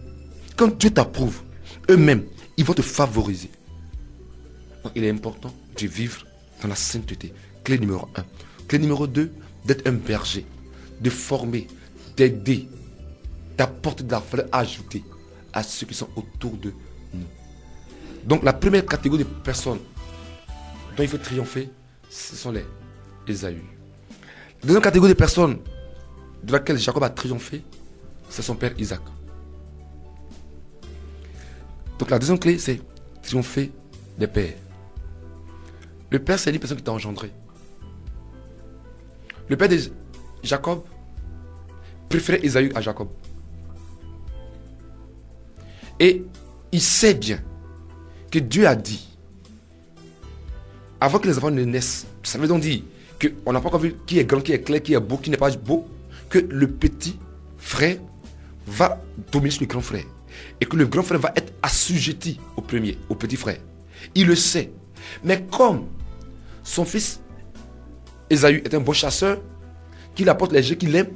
quand Dieu t'approuve, eux-mêmes, ils vont te favoriser. Donc, il est important de vivre dans la sainteté. Clé numéro 1. Clé numéro 2, d'être un berger, de former, d'aider, d'apporter de la valeur ajoutée à ceux qui sont autour de nous. Donc la première catégorie de personnes dont il faut triompher, ce sont les Ésaü. La deuxième catégorie de personnes de laquelle Jacob a triomphé, c'est son père Isaac. Donc la deuxième clé, c'est triompher des pères. Le père, c'est une personne qui t'a engendré. Le père de Jacob préférait Ésaü à Jacob. Et il sait bien que Dieu a dit, avant que les enfants ne naissent, ça veut donc dire qu'on n'a pas encore vu qui est grand, qui est clair, qui est beau, qui n'est pas beau, que le petit frère va dominer sur le grand frère. Et que le grand frère va être assujetti au premier, au petit frère. Il le sait. Mais comme son fils Ésaü est un bon chasseur, qu'il apporte les jeux qu'il aime,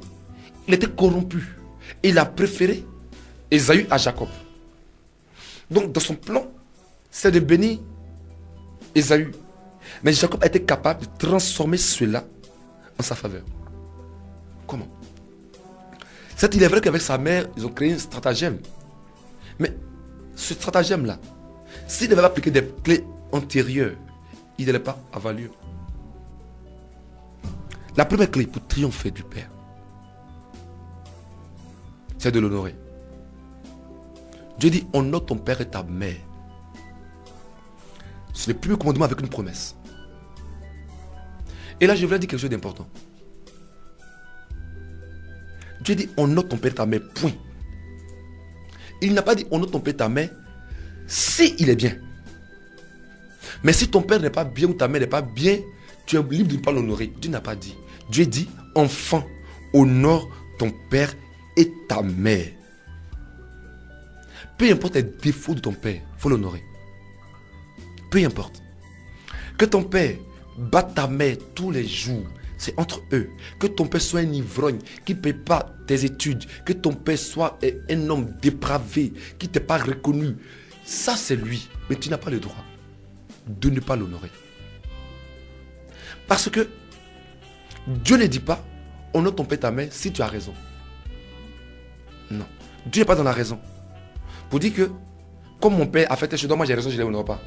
il était corrompu. Et il a préféré Ésaü à Jacob. Donc dans son plan, c'est de bénir Ésaü. Mais Jacob a été capable de transformer cela en sa faveur. Comment? C'est il est vrai qu'avec sa mère, ils ont créé un stratagème. Mais ce stratagème-là, s'il n'avait pas appliqué des clés antérieures, il n'allait pas avoir lieu. La première clé pour triompher du Père, c'est de l'honorer. Dieu dit, honore ton père et ta mère. C'est le premier commandement avec une promesse. Et là, je voulais dire quelque chose d'important. Dieu dit, honore ton père et ta mère, point. Il n'a pas dit, honore ton père et ta mère, si il est bien. Mais si ton père n'est pas bien ou ta mère n'est pas bien, tu es libre de ne pas l'honorer. Dieu n'a pas dit. Dieu dit, enfant, honore ton père et ta mère. Peu importe les défauts de ton père, il faut l'honorer. Peu importe. Que ton père batte ta mère tous les jours, c'est entre eux. Que ton père soit un ivrogne qui ne paye pas tes études. Que ton père soit un homme dépravé qui ne t'est pas reconnu. Ça, c'est lui. Mais tu n'as pas le droit de ne pas l'honorer. Parce que Dieu ne dit pas, honore ton père et ta mère si tu as raison. Non. Dieu n'est pas dans la raison. Pour dire que, comme mon père a fait tes choses, moi j'ai raison, je ne les honore pas.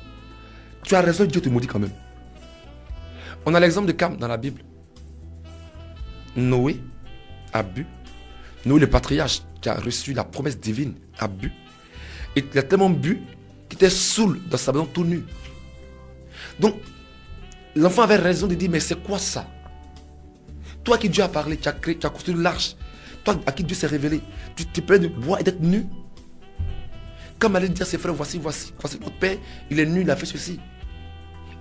Tu as raison, Dieu te maudit quand même. On a l'exemple de Cam dans la Bible. Noé a bu. Noé, le patriarche qui a reçu la promesse divine, a bu. Et il a tellement bu qu'il était saoul dans sa maison tout nu. Donc, l'enfant avait raison de dire, mais c'est quoi ça? Toi à qui Dieu a parlé, tu as créé, tu as construit l'arche. Toi à qui Dieu s'est révélé, tu te plais de boire et d'être nu. Comme allait dire à ses frères, voici notre père, il est nu, il a fait ceci.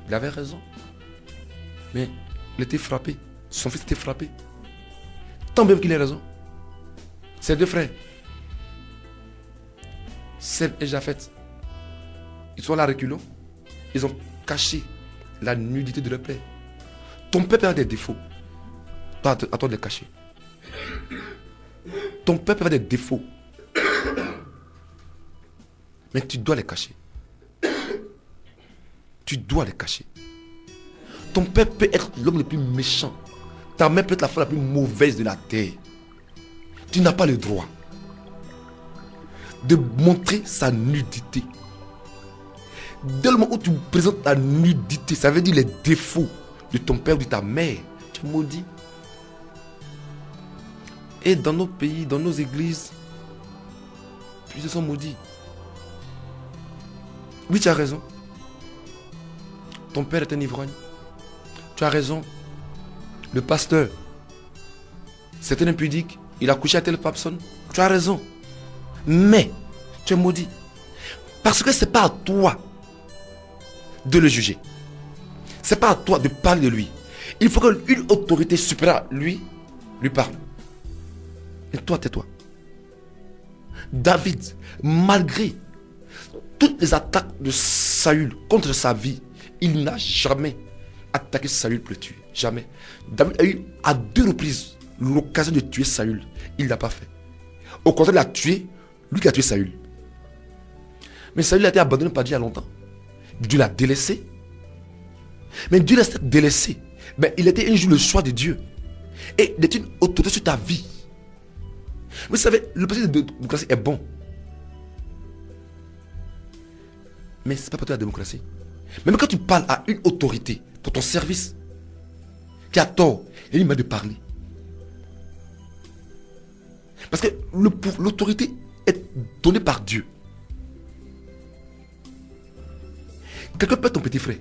Il avait raison. Mais il était frappé. Son fils était frappé. Tant même qu'il ait raison. Ses deux frères, Sem et Japheth, ils sont là reculons. Ils ont caché la nudité de leur père. Ton père peut avoir des défauts. Toi, à toi de les cacher. Ton père peut avoir des défauts. Mais tu dois les cacher. Tu dois les cacher. Ton père peut être l'homme le plus méchant. Ta mère peut être la femme la plus mauvaise de la terre. Tu n'as pas le droit de montrer sa nudité. Dès le moment où tu présentes la nudité, ça veut dire les défauts de ton père ou de ta mère, tu es maudit. Et dans nos pays, dans nos églises, plusieurs sont maudits. Oui, tu as raison. Ton père est un ivrogne. Tu as raison. Le pasteur, c'est un impudique. Il a couché à telle personne. Tu as raison. Mais, tu es maudit. Parce que ce n'est pas à toi de le juger. Ce n'est pas à toi de parler de lui. Il faut qu'une autorité supérieure lui parle. Et toi, tais-toi. David, malgré toutes les attaques de Saül contre sa vie, il n'a jamais attaqué Saül pour le tuer. Jamais. David a eu à 2 reprises l'occasion de tuer Saül. Il ne l'a pas fait. Au contraire, il a tué, lui qui a tué Saül. Mais Saül a été abandonné par Dieu il y a longtemps. Dieu l'a délaissé. Mais Dieu l'a délaissé. Mais il était un jour le choix de Dieu. Et il est une autorité sur ta vie. Vous savez, le principe de démocratie est bon. Mais ce n'est pas pour toi la démocratie. Même quand tu parles à une autorité pour ton service, qui a tort, et il m'a de parler. Parce que l'autorité est donnée par Dieu. Quelqu'un peut être ton petit frère.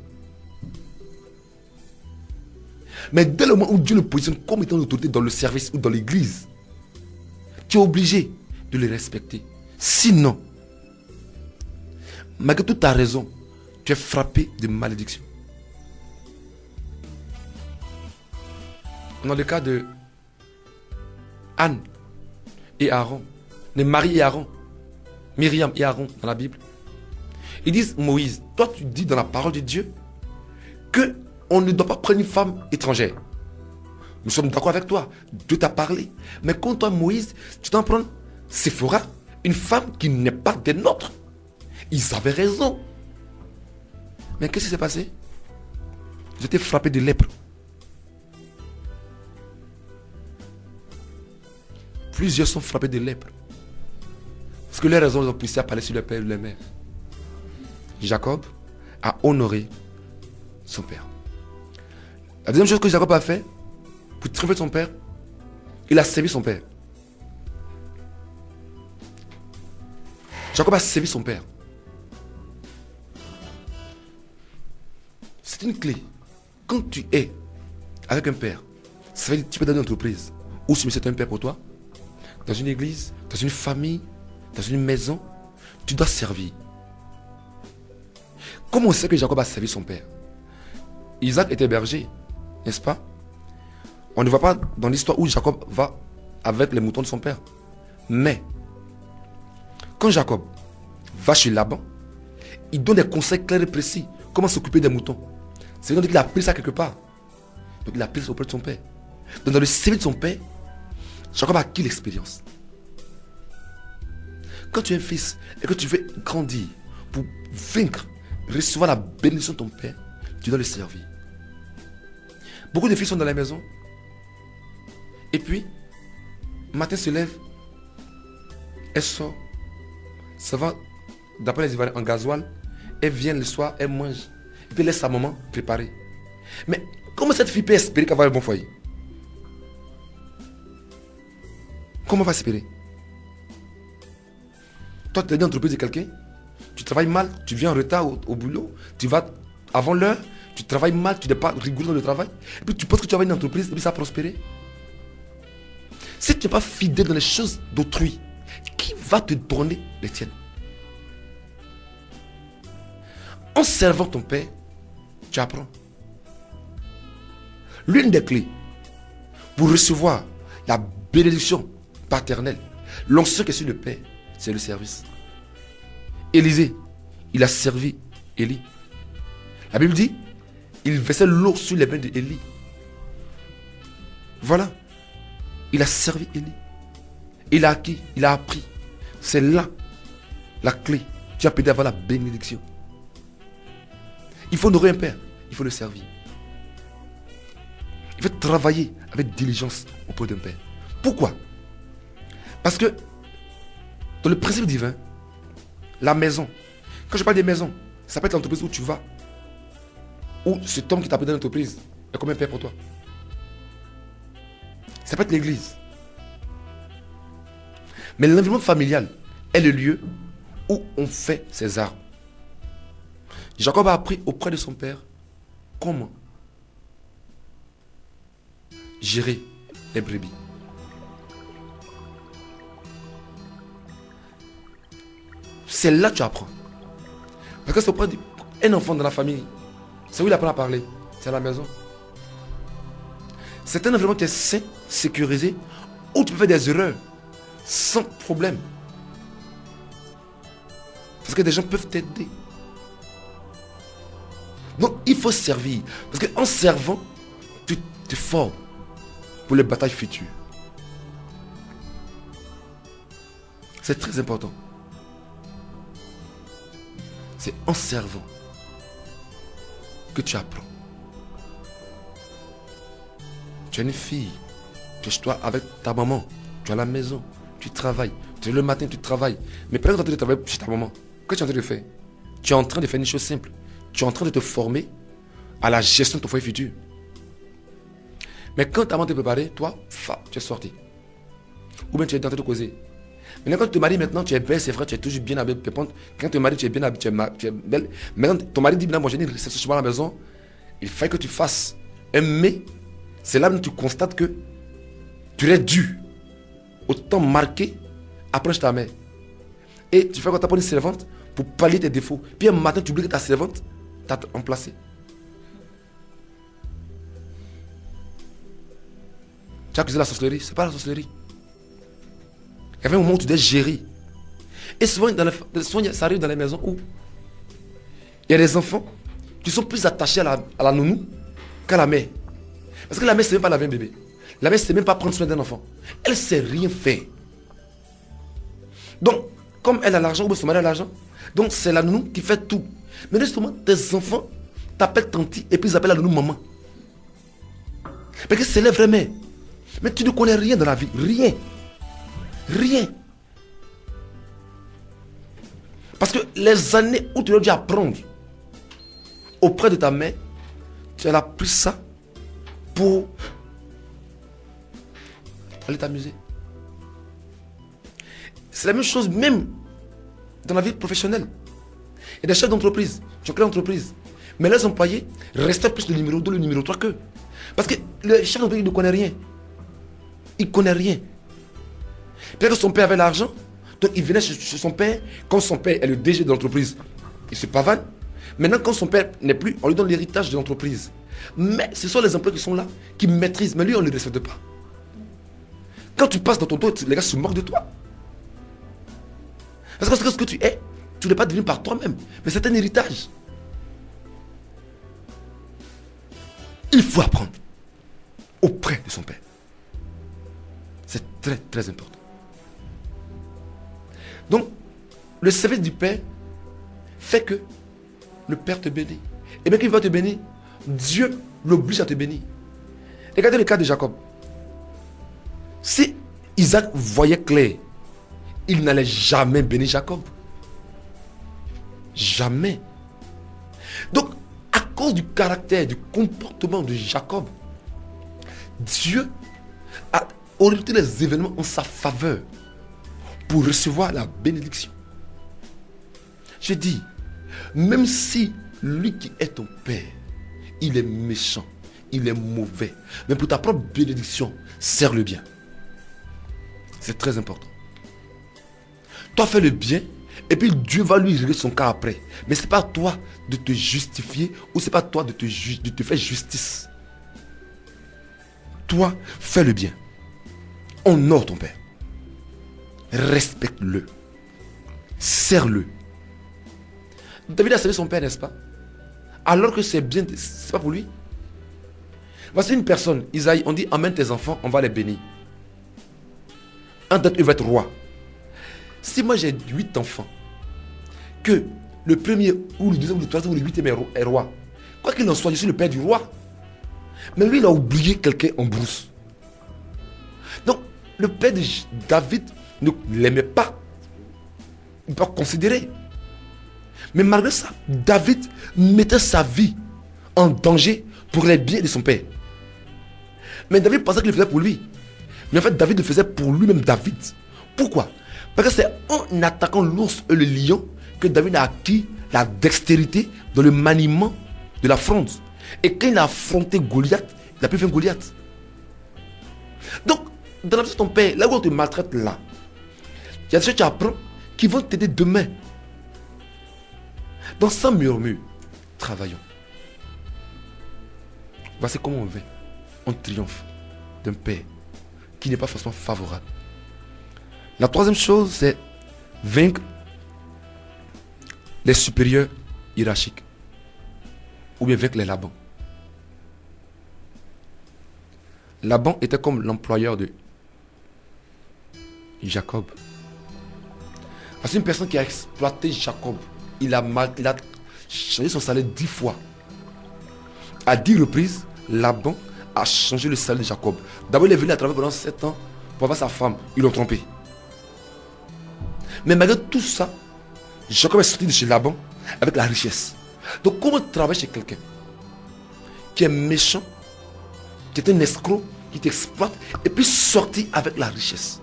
Mais dès le moment où Dieu le positionne comme étant l'autorité dans le service ou dans l'église, tu es obligé de le respecter. Sinon, malgré toute ta raison, tu es frappé de malédiction. Dans le cas de Anne et Aaron, de Marie et Aaron, Myriam et Aaron dans la Bible, ils disent, Moïse, toi tu dis dans la parole de Dieu que on ne doit pas prendre une femme étrangère. Nous sommes d'accord avec toi, Dieu t'a parlé. Mais quand toi Moïse, tu t'en prends Séphora, une femme qui n'est pas des nôtres. Ils avaient raison. Mais qu'est-ce qui s'est passé? Ils étaient frappés de lèpre. Plusieurs sont frappés de lèpre. Parce que les raisons les ont poussé à parler sur le père et la mère. Jacob a honoré son père. La deuxième chose que Jacob a fait pour triompher de son père, il a servi son père. Jacob a servi son père. C'est une clé. Quand tu es avec un père, ça veut dire que tu peux dans une entreprise ou si c'est un père pour toi, dans une église, dans une famille, dans une maison, tu dois servir. Comment on sait que Jacob a servi son père? Isaac était berger, n'est-ce pas? On ne voit pas dans l'histoire où Jacob va avec les moutons de son père. Mais, quand Jacob va chez Laban, il donne des conseils clairs et précis. Comment s'occuper des moutons. C'est-à-dire qu'il a appris ça quelque part. Donc il a appris ça auprès de son père. Donc dans le service de son père, Jacob a acquis l'expérience. Quand tu es un fils et que tu veux grandir pour vaincre, recevoir la bénédiction de ton père, tu dois le servir. Beaucoup de filles sont dans la maison. Et puis, matin se lève, elle sort, ça va, d'après les Ivoiriens, en gasoil, elle vient le soir, elle mange, et puis elle laisse sa maman préparer. Mais comment cette fille peut espérer qu'elle va avoir un bon foyer? Comment elle va espérer? Toi, tu es dans l'entreprise de quelqu'un, tu travailles mal, tu viens en retard au boulot, tu vas avant l'heure, tu travailles mal, tu n'es pas rigoureux dans le travail, et puis tu penses que tu vas avoir une entreprise, et puis ça va prospérer. Si tu n'es pas fidèle dans les choses d'autrui, qui va te donner les tiennes? En servant ton père, tu apprends. L'une des clés pour recevoir la bénédiction paternelle, l'onction qui est sur le père, c'est le service. Élisée, il a servi Élie. La Bible dit, il versait l'eau sur les mains d'Élie. Voilà. Il a servi Élie. Il a acquis, il a appris. C'est là la clé. Tu as pu avoir la bénédiction. Il faut honorer un père. Il faut le servir. Il faut travailler avec diligence auprès d'un père. Pourquoi? Parce que dans le principe divin, la maison, quand je parle des maisons, ça peut être l'entreprise où tu vas, ou cet homme qui t'a pris dans l'entreprise est comme un père pour toi. Ça peut être l'église. Mais l'environnement familial est le lieu où on fait ses armes. Jacob a appris auprès de son père comment gérer les brebis. C'est là que tu apprends. Parce que c'est auprès d'un enfant dans la famille. C'est où il apprend à parler. C'est à la maison. C'est un environnement qui est sain, sécurisé, où tu peux faire des erreurs sans problème. Parce que des gens peuvent t'aider. Donc il faut servir. Parce qu'en servant, tu te formes pour les batailles futures. C'est très important. C'est en servant que tu apprends. Tu es une fille, tu es chez toi avec ta maman, tu es à la maison, tu travailles, tu es le matin, tu travailles. Mais pendant que tu travailles chez ta maman, qu'est-ce que tu es en train de faire? tu es en train de faire une chose simple. Tu es en train de te former à la gestion de ton foyer futur. Mais quand ta maman t'est préparée, toi, tu es sorti. Ou bien tu es en train de causer. Maintenant, quand tu te maries maintenant, tu es belle, c'est vrai, tu es toujours bien habillée. Quand tu te maries, tu es bien habillée, tu es belle. Maintenant, ton mari dit, moi j'ai une réception à la maison. Il faut que tu fasses un mais. C'est là où tu constates que tu es dû au temps marqué, approche ta mère. Et tu fais quoi? Tu as une servante pour pallier tes défauts. Puis un matin, tu oublies que ta servante t'a remplacé. Tu as accusé la sorcellerie. C'est pas la sorcellerie. Il y avait un moment où tu dois gérer. Et souvent, ça arrive dans les maisons où il y a des enfants qui sont plus attachés à la nounou qu'à la mère. Parce que la mère ne sait même pas laver un bébé. La mère ne sait même pas prendre soin d'un enfant. Elle ne sait rien faire. Donc, comme elle a l'argent, ou son mari a l'argent, donc c'est la nounou qui fait tout. Mais justement, tes enfants t'appellent tanti et puis ils appellent la nounou maman. Parce que c'est la vraie mère. Mais tu ne connais rien dans la vie. Rien. Rien. Parce que les années où tu dois dû apprendre auprès de ta mère, tu as appris ça pour aller t'amuser. C'est la même chose même dans la vie professionnelle. Il y a des chefs d'entreprise, tu crées une entreprise, mais les employés restent plus le numéro 2, le numéro 3 qu'eux. Parce que le chef d'entreprise ne connaît rien. Il ne connaît rien. Peut-être que son père avait l'argent, donc il venait chez son père. Quand son père est le DG de l'entreprise, il se pavane. Maintenant, quand son père n'est plus, on lui donne l'héritage de l'entreprise. Mais ce sont les employés qui sont là, qui maîtrisent. Mais lui, on ne le respecte pas. Quand tu passes dans ton dos, les gars se moquent de toi. Parce que ce que tu es, tu ne l'es pas devenu par toi-même. Mais c'est un héritage. Il faut apprendre auprès de son père. C'est très, très important. Donc, le service du père fait que le père te bénit. Et bien qu'il va te bénir, Dieu l'oblige à te bénir. Regardez le cas de Jacob. Si Isaac voyait clair, il n'allait jamais bénir Jacob. Jamais. Donc, à cause du caractère, du comportement de Jacob, Dieu a orienté les événements en sa faveur pour recevoir la bénédiction. Je dis, même si lui qui est ton père, il est méchant, il est mauvais, mais pour ta propre bénédiction, serre-le bien. C'est très important. Toi, fais le bien, et puis Dieu va lui régler son cas après. Mais ce n'est pas à toi de te justifier, ou ce n'est pas à toi de te faire justice. Toi, fais le bien. Honore ton père. Respecte-le. Serre-le. David a servi son père, n'est-ce pas? Alors que c'est bien, c'est pas pour lui. Voici une personne, Isaïe, on dit amène tes enfants, on va les bénir. Un d'entre eux va être roi. Si moi j'ai 8 enfants, que le premier ou le deuxième ou le troisième ou le huitième est roi, quoi qu'il en soit, je suis le père du roi. Mais lui, il a oublié quelqu'un en brousse. Donc, le père de David ne l'aimait pas. Il ne peut pas considérer. Mais malgré ça, David mettait sa vie en danger pour les biens de son père. Mais David pensait qu'il le faisait pour lui. Mais en fait, David le faisait pour lui-même David. Pourquoi? Parce que c'est en attaquant l'ours et le lion que David a acquis la dextérité dans le maniement de la fronde. Et quand il a affronté Goliath, il a pu faire Goliath. Donc, dans la vie de ton père, là où on te maltraite là, il y a des choses que tu apprends qui vont t'aider demain. Donc, sans murmure, travaillons. Voici comment on triomphe d'un père qui n'est pas forcément favorable. La troisième chose, c'est vaincre les supérieurs hiérarchiques. Ou bien vaincre les Laban. Laban était comme l'employeur de Jacob. C'est une personne qui a exploité Jacob. Il a changé son salaire 10 fois. À 10 reprises, Laban a changé le salaire de Jacob. D'abord, il est venu à travers pendant 7 ans pour avoir sa femme. Ils l'ont trompé. Mais malgré tout ça, Jacob est sorti de chez Laban avec la richesse. Donc comment tu travailles chez quelqu'un qui est méchant, qui est un escroc, qui t'exploite, et puis sortir avec la richesse?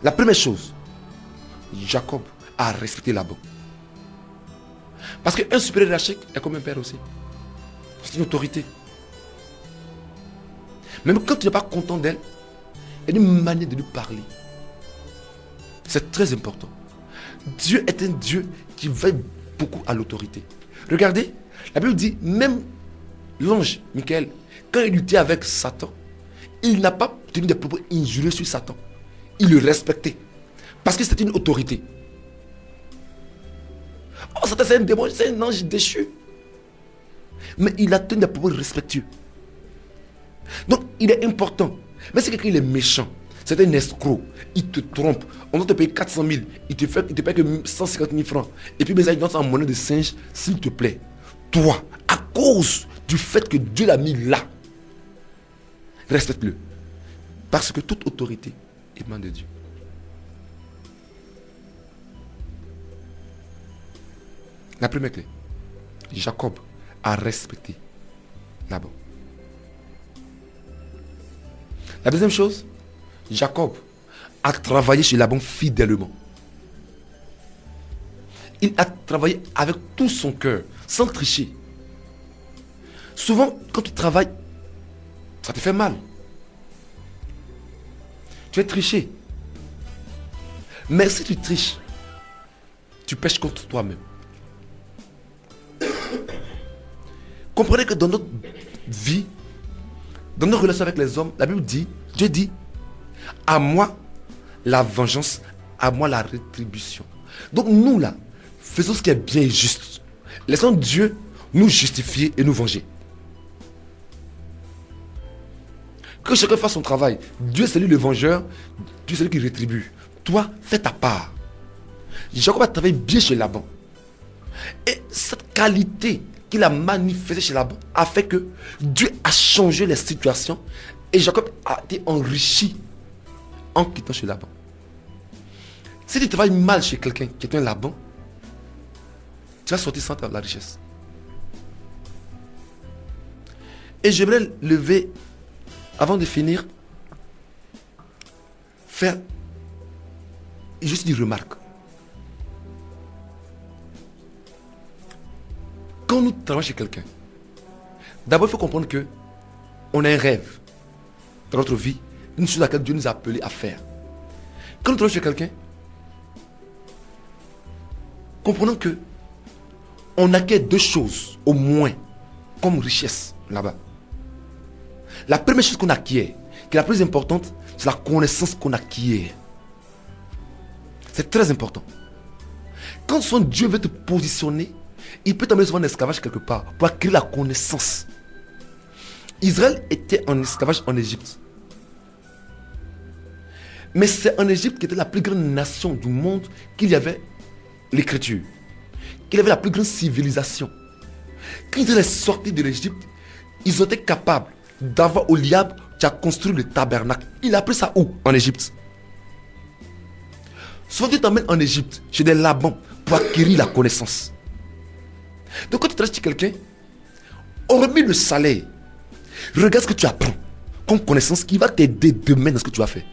La première chose, Jacob a respecté Laban. Parce qu'un supérieur hiérarchique est comme un père aussi. C'est une autorité. Même quand tu n'es pas content d'elle, il y a une manière de lui parler. C'est très important. Dieu est un Dieu qui veille beaucoup à l'autorité. Regardez, la Bible dit, même l'ange Michael, quand il luttait avec Satan, il n'a pas tenu des propos injurieux sur Satan. Il le respectait. Parce que c'était une autorité. Oh, Satan, c'est un démon, c'est un ange déchu. Mais il a tenu des propos respectueux. Donc, il est important. Mais si quelqu'un il est méchant, c'est un escroc, il te trompe, on doit te payer 400 000, il te paye que 150 000 francs. Et puis, il donne ça en monnaie de singe, s'il te plaît. Toi, à cause du fait que Dieu l'a mis là, respecte-le. Parce que toute autorité émane de Dieu. La première clé, Jacob a respecté Laban. La deuxième chose, Jacob a travaillé chez Laban fidèlement. Il a travaillé avec tout son cœur, sans tricher. Souvent, quand tu travailles, ça te fait mal. Tu es triché. Mais si tu triches, tu pèches contre toi-même. Comprenez que dans notre vie, dans nos relations avec les hommes, la Bible dit, Dieu dit, à moi la vengeance, à moi la rétribution. Donc nous là, faisons ce qui est bien et juste. Laissons Dieu nous justifier et nous venger. Que chacun fasse son travail. Dieu c'est lui le vengeur, Dieu c'est lui qui rétribue. Toi, fais ta part. Jacob a travaillé bien chez Laban. Et cette qualité qu'il a manifestée chez Laban a fait que Dieu a changé les situations et Jacob a été enrichi en quittant chez Laban. Si tu travailles mal chez quelqu'un qui est un Laban, tu vas sortir sans la richesse. Et j'aimerais lever, avant de finir, faire juste une remarque. Quand nous travaillons chez quelqu'un, d'abord il faut comprendre que on a un rêve dans notre vie, une chose à laquelle Dieu nous a appelés à faire. Quand nous travaillons chez quelqu'un, comprenons que on acquiert deux choses au moins comme richesse là-bas. La première chose qu'on acquiert, qui est la plus importante, c'est la connaissance qu'on acquiert. C'est très important. Quand son Dieu veut te positionner, il peut t'amener souvent en esclavage quelque part pour acquérir la connaissance. Israël était en esclavage en Égypte. Mais c'est en Égypte qui était la plus grande nation du monde qu'il y avait l'écriture. Qu'il y avait la plus grande civilisation. Quand ils sont sortis de l'Égypte, ils ont été capables d'avoir Oliab qui a construit le tabernacle. Il a appris ça où? En Égypte. Souvent tu t'emmènes en Égypte chez des Labans pour acquérir la connaissance. Donc quand tu travailles chez quelqu'un, hormis le salaire, regarde ce que tu apprends comme connaissance qui va t'aider demain dans ce que tu vas faire.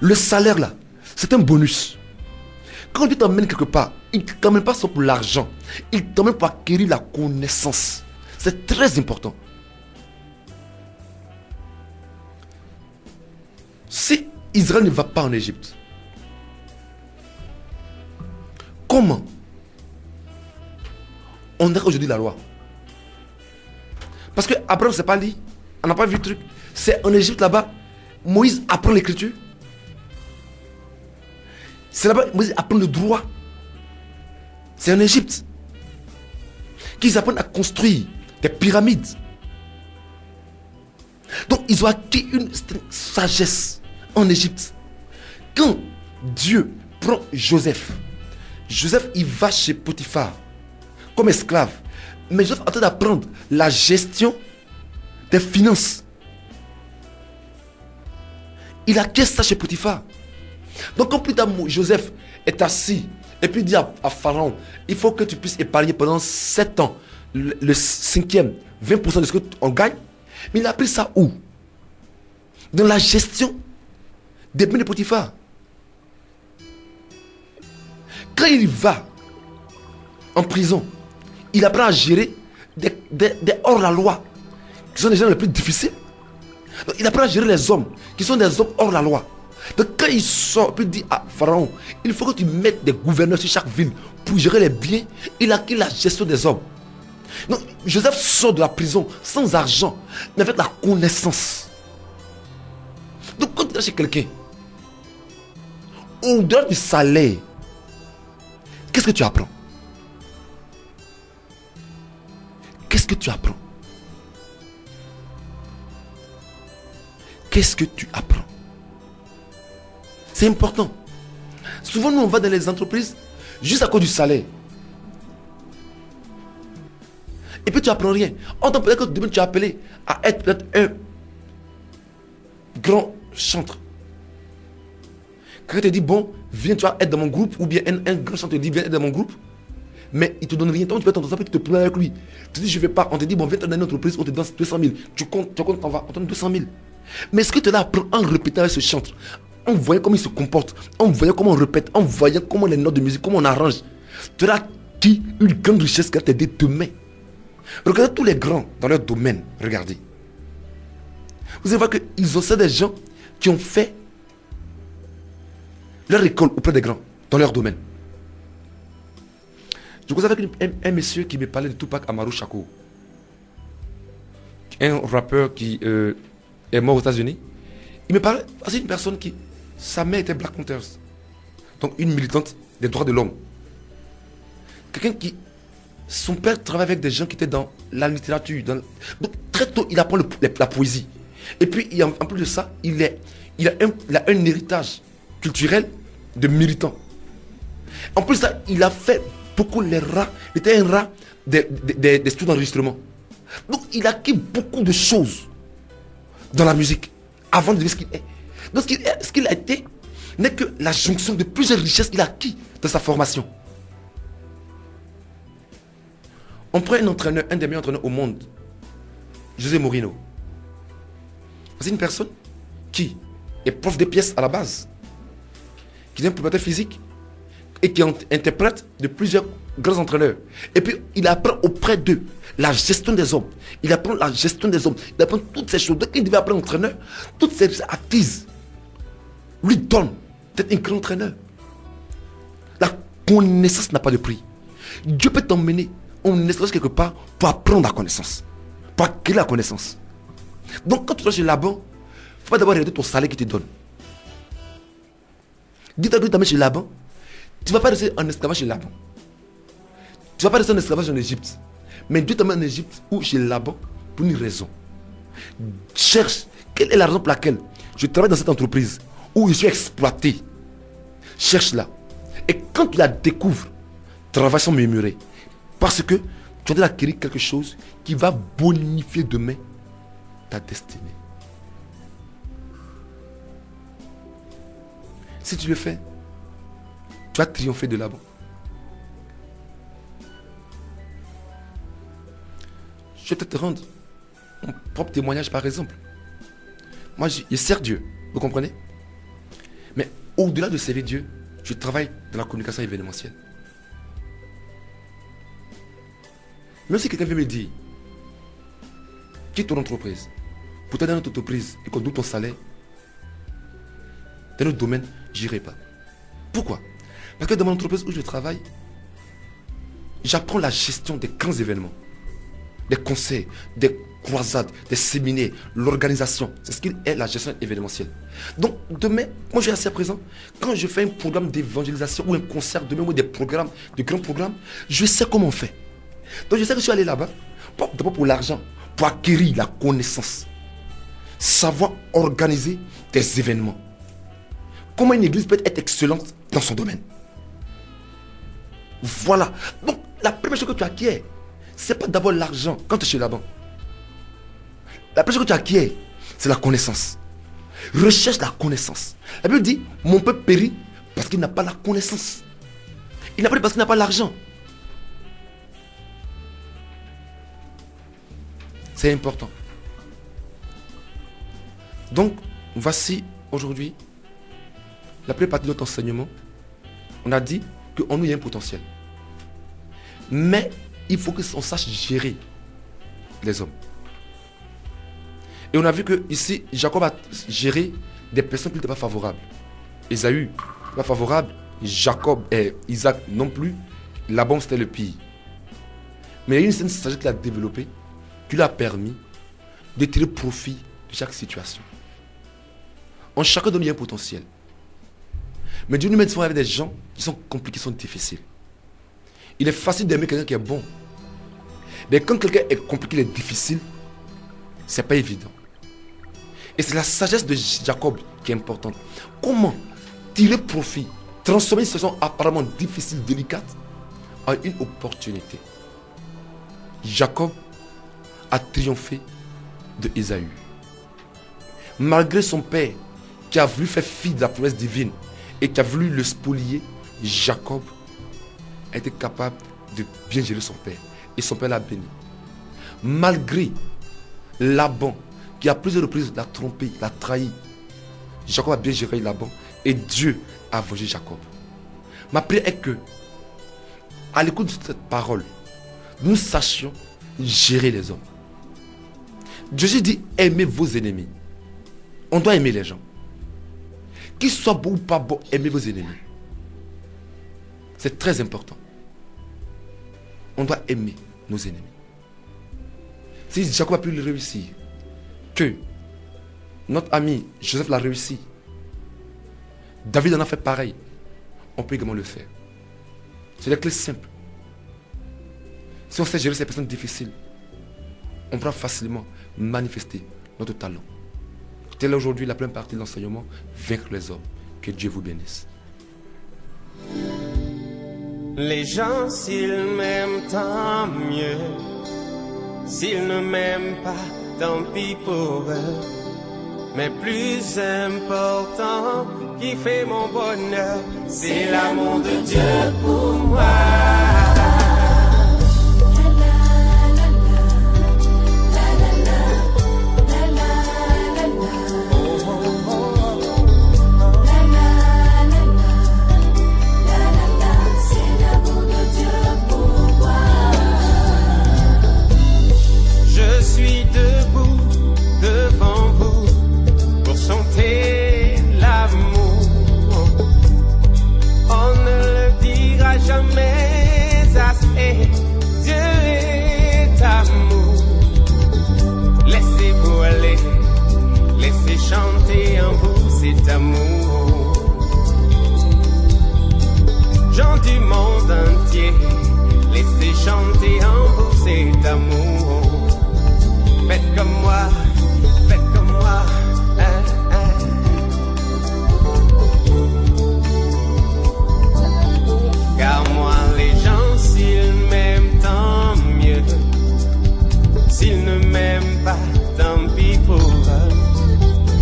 Le salaire là, c'est un bonus. Quand tu t'emmènes quelque part, il ne t'emmène pas ça pour l'argent, il t'emmène pour acquérir la connaissance. C'est très important. Si Israël ne va pas en Égypte, comment on a aujourd'hui la loi? Parce que Abraham c'est pas dit, on n'a pas vu le truc. C'est en Égypte là-bas, Moïse apprend l'écriture. C'est là-bas, Moïse apprend le droit. C'est en Égypte qu'ils apprennent à construire des pyramides. Donc ils ont acquis une sagesse en Égypte. Quand Dieu prend Joseph, il va chez Potiphar comme esclave. Mais Joseph est en train d'apprendre la gestion des finances. Il acquiert ça chez Potiphar. Donc quand plus tard Joseph est assis Et puis il dit à Pharaon, il faut que tu puisses épargner pendant 7 ans. Le cinquième, 20% de ce qu'on gagne. Mais il a pris ça où? Dans la gestion des biens de Potiphar. Quand il va en prison, il apprend à gérer des hors-la-loi, qui sont les gens les plus difficiles. Donc, il apprend à gérer les hommes, qui sont des hommes hors-la-loi. Donc quand il sort, il dit à Pharaon, il faut que tu mettes des gouverneurs sur chaque ville pour gérer les biens. Il a acquis la gestion des hommes. Donc Joseph sort de la prison sans argent, mais avec la connaissance. Donc quand tu es chez quelqu'un, au-delà du salaire, qu'est-ce que tu apprends? Qu'est-ce que tu apprends? Qu'est-ce que tu apprends? C'est important. Souvent, nous, on va dans les entreprises juste à cause du salaire. Et puis, tu n'apprends rien. Peut-être que demain, tu es appelé à être peut-être un grand chanteur. Quelqu'un te dit, bon, viens, tu vas être dans mon groupe. Ou bien un grand chanteur te dit, viens être dans mon groupe. Mais il ne te donne rien. Tant tu peux t'entendre ça, puis tu te plains avec lui. Tu te dis, je ne vais pas. On te dit, bon, viens dans une entreprise, on te donne 200 000. Tu comptes, t'en vas, on te donne 200 000. Mais ce que tu là apprends en répétant avec ce chanteur, en voyant comment il se comporte, en voyant comment on répète, en voyant comment les notes de musique, comment on arrange, tu as acquis une grande richesse qui va t'aider demain. Regardez tous les grands dans leur domaine. Regardez. Vous allez voir qu'ils ont ça des gens qui ont fait leur école auprès des grands dans leur domaine. Je cause avec un monsieur qui me parlait de Tupac Amaru Shakur. Un rappeur qui est mort aux États-Unis. Il me parlait, c'est une personne qui, sa mère était Black Panthers. Donc une militante des droits de l'homme. Quelqu'un qui, son père travaillait avec des gens qui étaient dans la littérature. Donc très tôt, il apprend la poésie. Et puis, en plus de ça, il a un héritage culturel de militant. En plus de ça, il a fait beaucoup les rats. Il était un rat des studios d'enregistrement. Donc, il a acquis beaucoup de choses dans la musique avant de devenir ce qu'il est. Donc, ce qu'il a été n'est que la jonction de plusieurs richesses qu'il a acquis dans sa formation. On prend un entraîneur, un des meilleurs entraîneurs au monde, José Mourinho. C'est une personne qui est prof de pièces à la base, qui est un préparateur physique et qui est interprète de plusieurs grands entraîneurs. Et puis, il apprend auprès d'eux la gestion des hommes. Il apprend la gestion des hommes. Il apprend toutes ces choses. Dès qu'il devait apprendre entraîneur, toutes ces acquises lui donnent d'être un grand entraîneur. La connaissance n'a pas de prix. Dieu peut t'emmener en espace quelque part pour apprendre la connaissance, pour acquérir la connaissance. Donc quand tu vas chez Laban, il ne faut pas d'abord regarder ton salaire qu'il te donne. Dis-toi que tu t'amènes chez Laban, tu ne vas pas rester en esclavage chez Laban. Tu ne vas pas rester en esclavage en Égypte. Mais Dieu t'amène en Égypte ou chez Laban pour une raison. Cherche quelle est la raison pour laquelle je travaille dans cette entreprise où je suis exploité. Cherche-la. Et quand tu la découvres, travaille sans murmurer. Parce que tu dois acquérir quelque chose qui va bonifier demain ta destinée. Si tu le fais, tu vas triompher de là-bas. Je vais peut-être te rendre mon propre témoignage par exemple. Moi, je sers Dieu, vous comprenez? Mais au-delà de servir Dieu, je travaille dans la communication événementielle. Même si quelqu'un veut me dire, quitte ton entreprise, pour t'aider dans notre entreprise et qu'on double ton salaire, dans notre domaine, je n'irai pas. Pourquoi? Parce que dans mon entreprise où je travaille, j'apprends la gestion des grands événements, des conseils, des croisades, des séminaires, l'organisation. C'est ce qu'il est la gestion événementielle. Donc demain, moi je suis assez présent. Quand je fais un programme d'évangélisation ou un concert, demain ou des programmes, de grands programmes, je sais comment on fait. Donc je sais que je suis allé là-bas, d'abord pour l'argent, pour acquérir la connaissance. Savoir organiser des événements. Comment une église peut être excellente dans son domaine. Voilà. Donc la première chose que tu acquiers, ce n'est pas d'abord l'argent quand tu es chez la banque. La première chose que tu acquiers, c'est la connaissance. Recherche la connaissance. La Bible dit, mon peuple périt parce qu'il n'a pas la connaissance. Il n'a pas parce qu'il n'a pas l'argent. C'est important. Donc, voici aujourd'hui la première partie de notre enseignement. On a dit qu'en nous, il y a un potentiel. Mais il faut qu'on sache gérer les hommes. Et on a vu que ici, Jacob a géré des personnes qui n'étaient pas favorables. Ésaü, pas favorable. Jacob et Isaac non plus. Laban, c'était le pire. Mais il y a une certaine sagesse qu'il a développée qui lui a permis de tirer profit de chaque situation. En chacun de nous, il y a un potentiel. Mais Dieu nous met souvent avec des gens qui sont compliqués, qui sont difficiles. Il est facile d'aimer quelqu'un qui est bon. Mais quand quelqu'un est compliqué, il est difficile, c'est pas évident. Et c'est la sagesse de Jacob qui est importante. Comment tirer profit, transformer une situation apparemment difficile, délicate, en une opportunité. Jacob a triomphé de Ésaü. Malgré son père qui a voulu faire fi de la promesse divine et qui a voulu le spolier, Jacob a été capable de bien gérer son père. Et son père l'a béni. Malgré Laban, qui à plusieurs reprises l'a trompé, l'a trahi, Jacob a bien géré Laban et Dieu a vengé Jacob. Ma prière est que, à l'écoute de cette parole, nous sachions gérer les hommes. Jésus dit, aimez vos ennemis. On doit aimer les gens. Qu'ils soient bons ou pas bons, aimez vos ennemis. C'est très important. On doit aimer nos ennemis. Si Jacob a pu le réussir, que notre ami Joseph l'a réussi, David en a fait pareil, on peut également le faire. C'est la clé simple. Si on sait gérer ces personnes difficiles, on pourra facilement manifester notre talent. Telle est aujourd'hui la première partie de l'enseignement, vaincre les hommes. Que Dieu vous bénisse. Les gens, s'ils m'aiment, tant mieux. S'ils ne m'aiment pas, tant pis pour eux. Mais plus important, qui fait mon bonheur, c'est l'amour de Dieu pour moi. Chanter en vous cet amour. Gens du monde entier, laissez chanter en vous cet amour. Faites comme moi, faites comme moi. Car moi les gens, s'ils m'aiment, tant mieux. S'ils ne m'aiment pas, tant pis pour eux.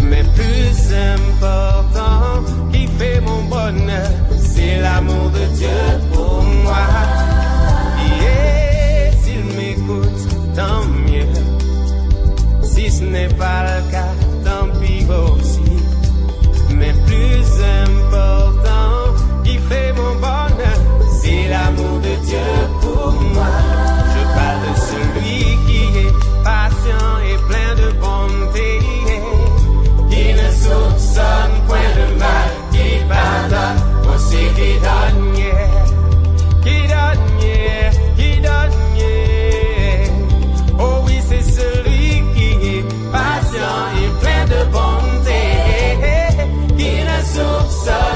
Mais plus important, qui fait mon bonheur, c'est l'amour de Dieu pour moi. Et s'il m'écoute, tant mieux. Si ce n'est pas le cas, tant pis aussi. Mais plus important, qui fait mon bonheur, c'est l'amour de Dieu pour moi. Je parle de celui qui est patient et plein de bonté, qui ne soupçonne point de mal, qui pardonne aussi, qui donne, qui donne, qui donne. Oh oui, c'est celui qui est patient et plein de bonté, qui ne soupçonne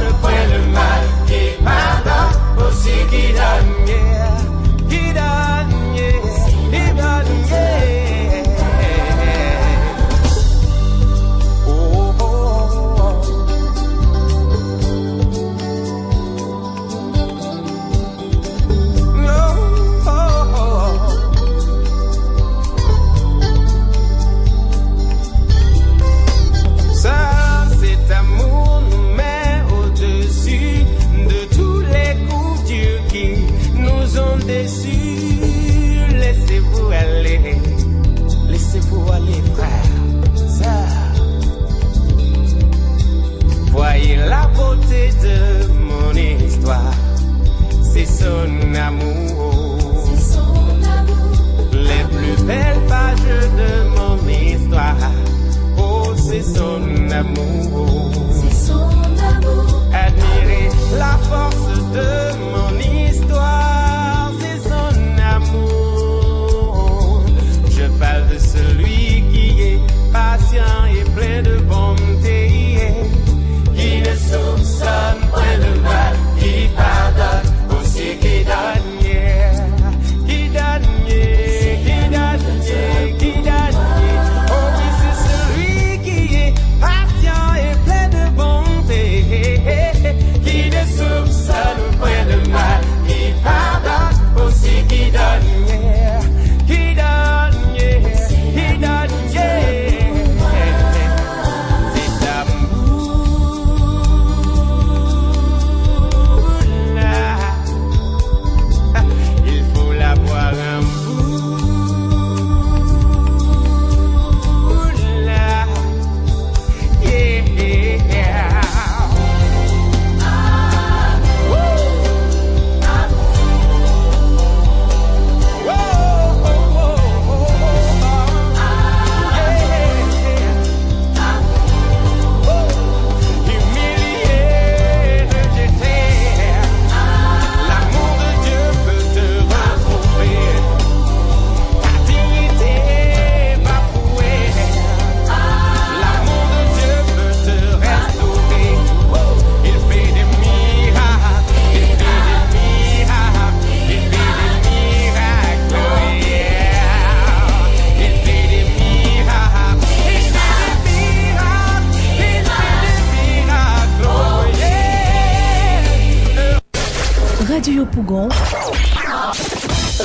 Radio Pougon.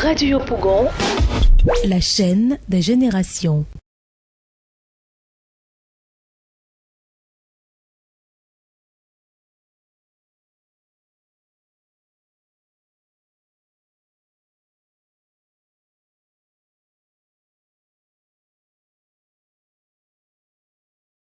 Radio Pougon, la chaîne des générations.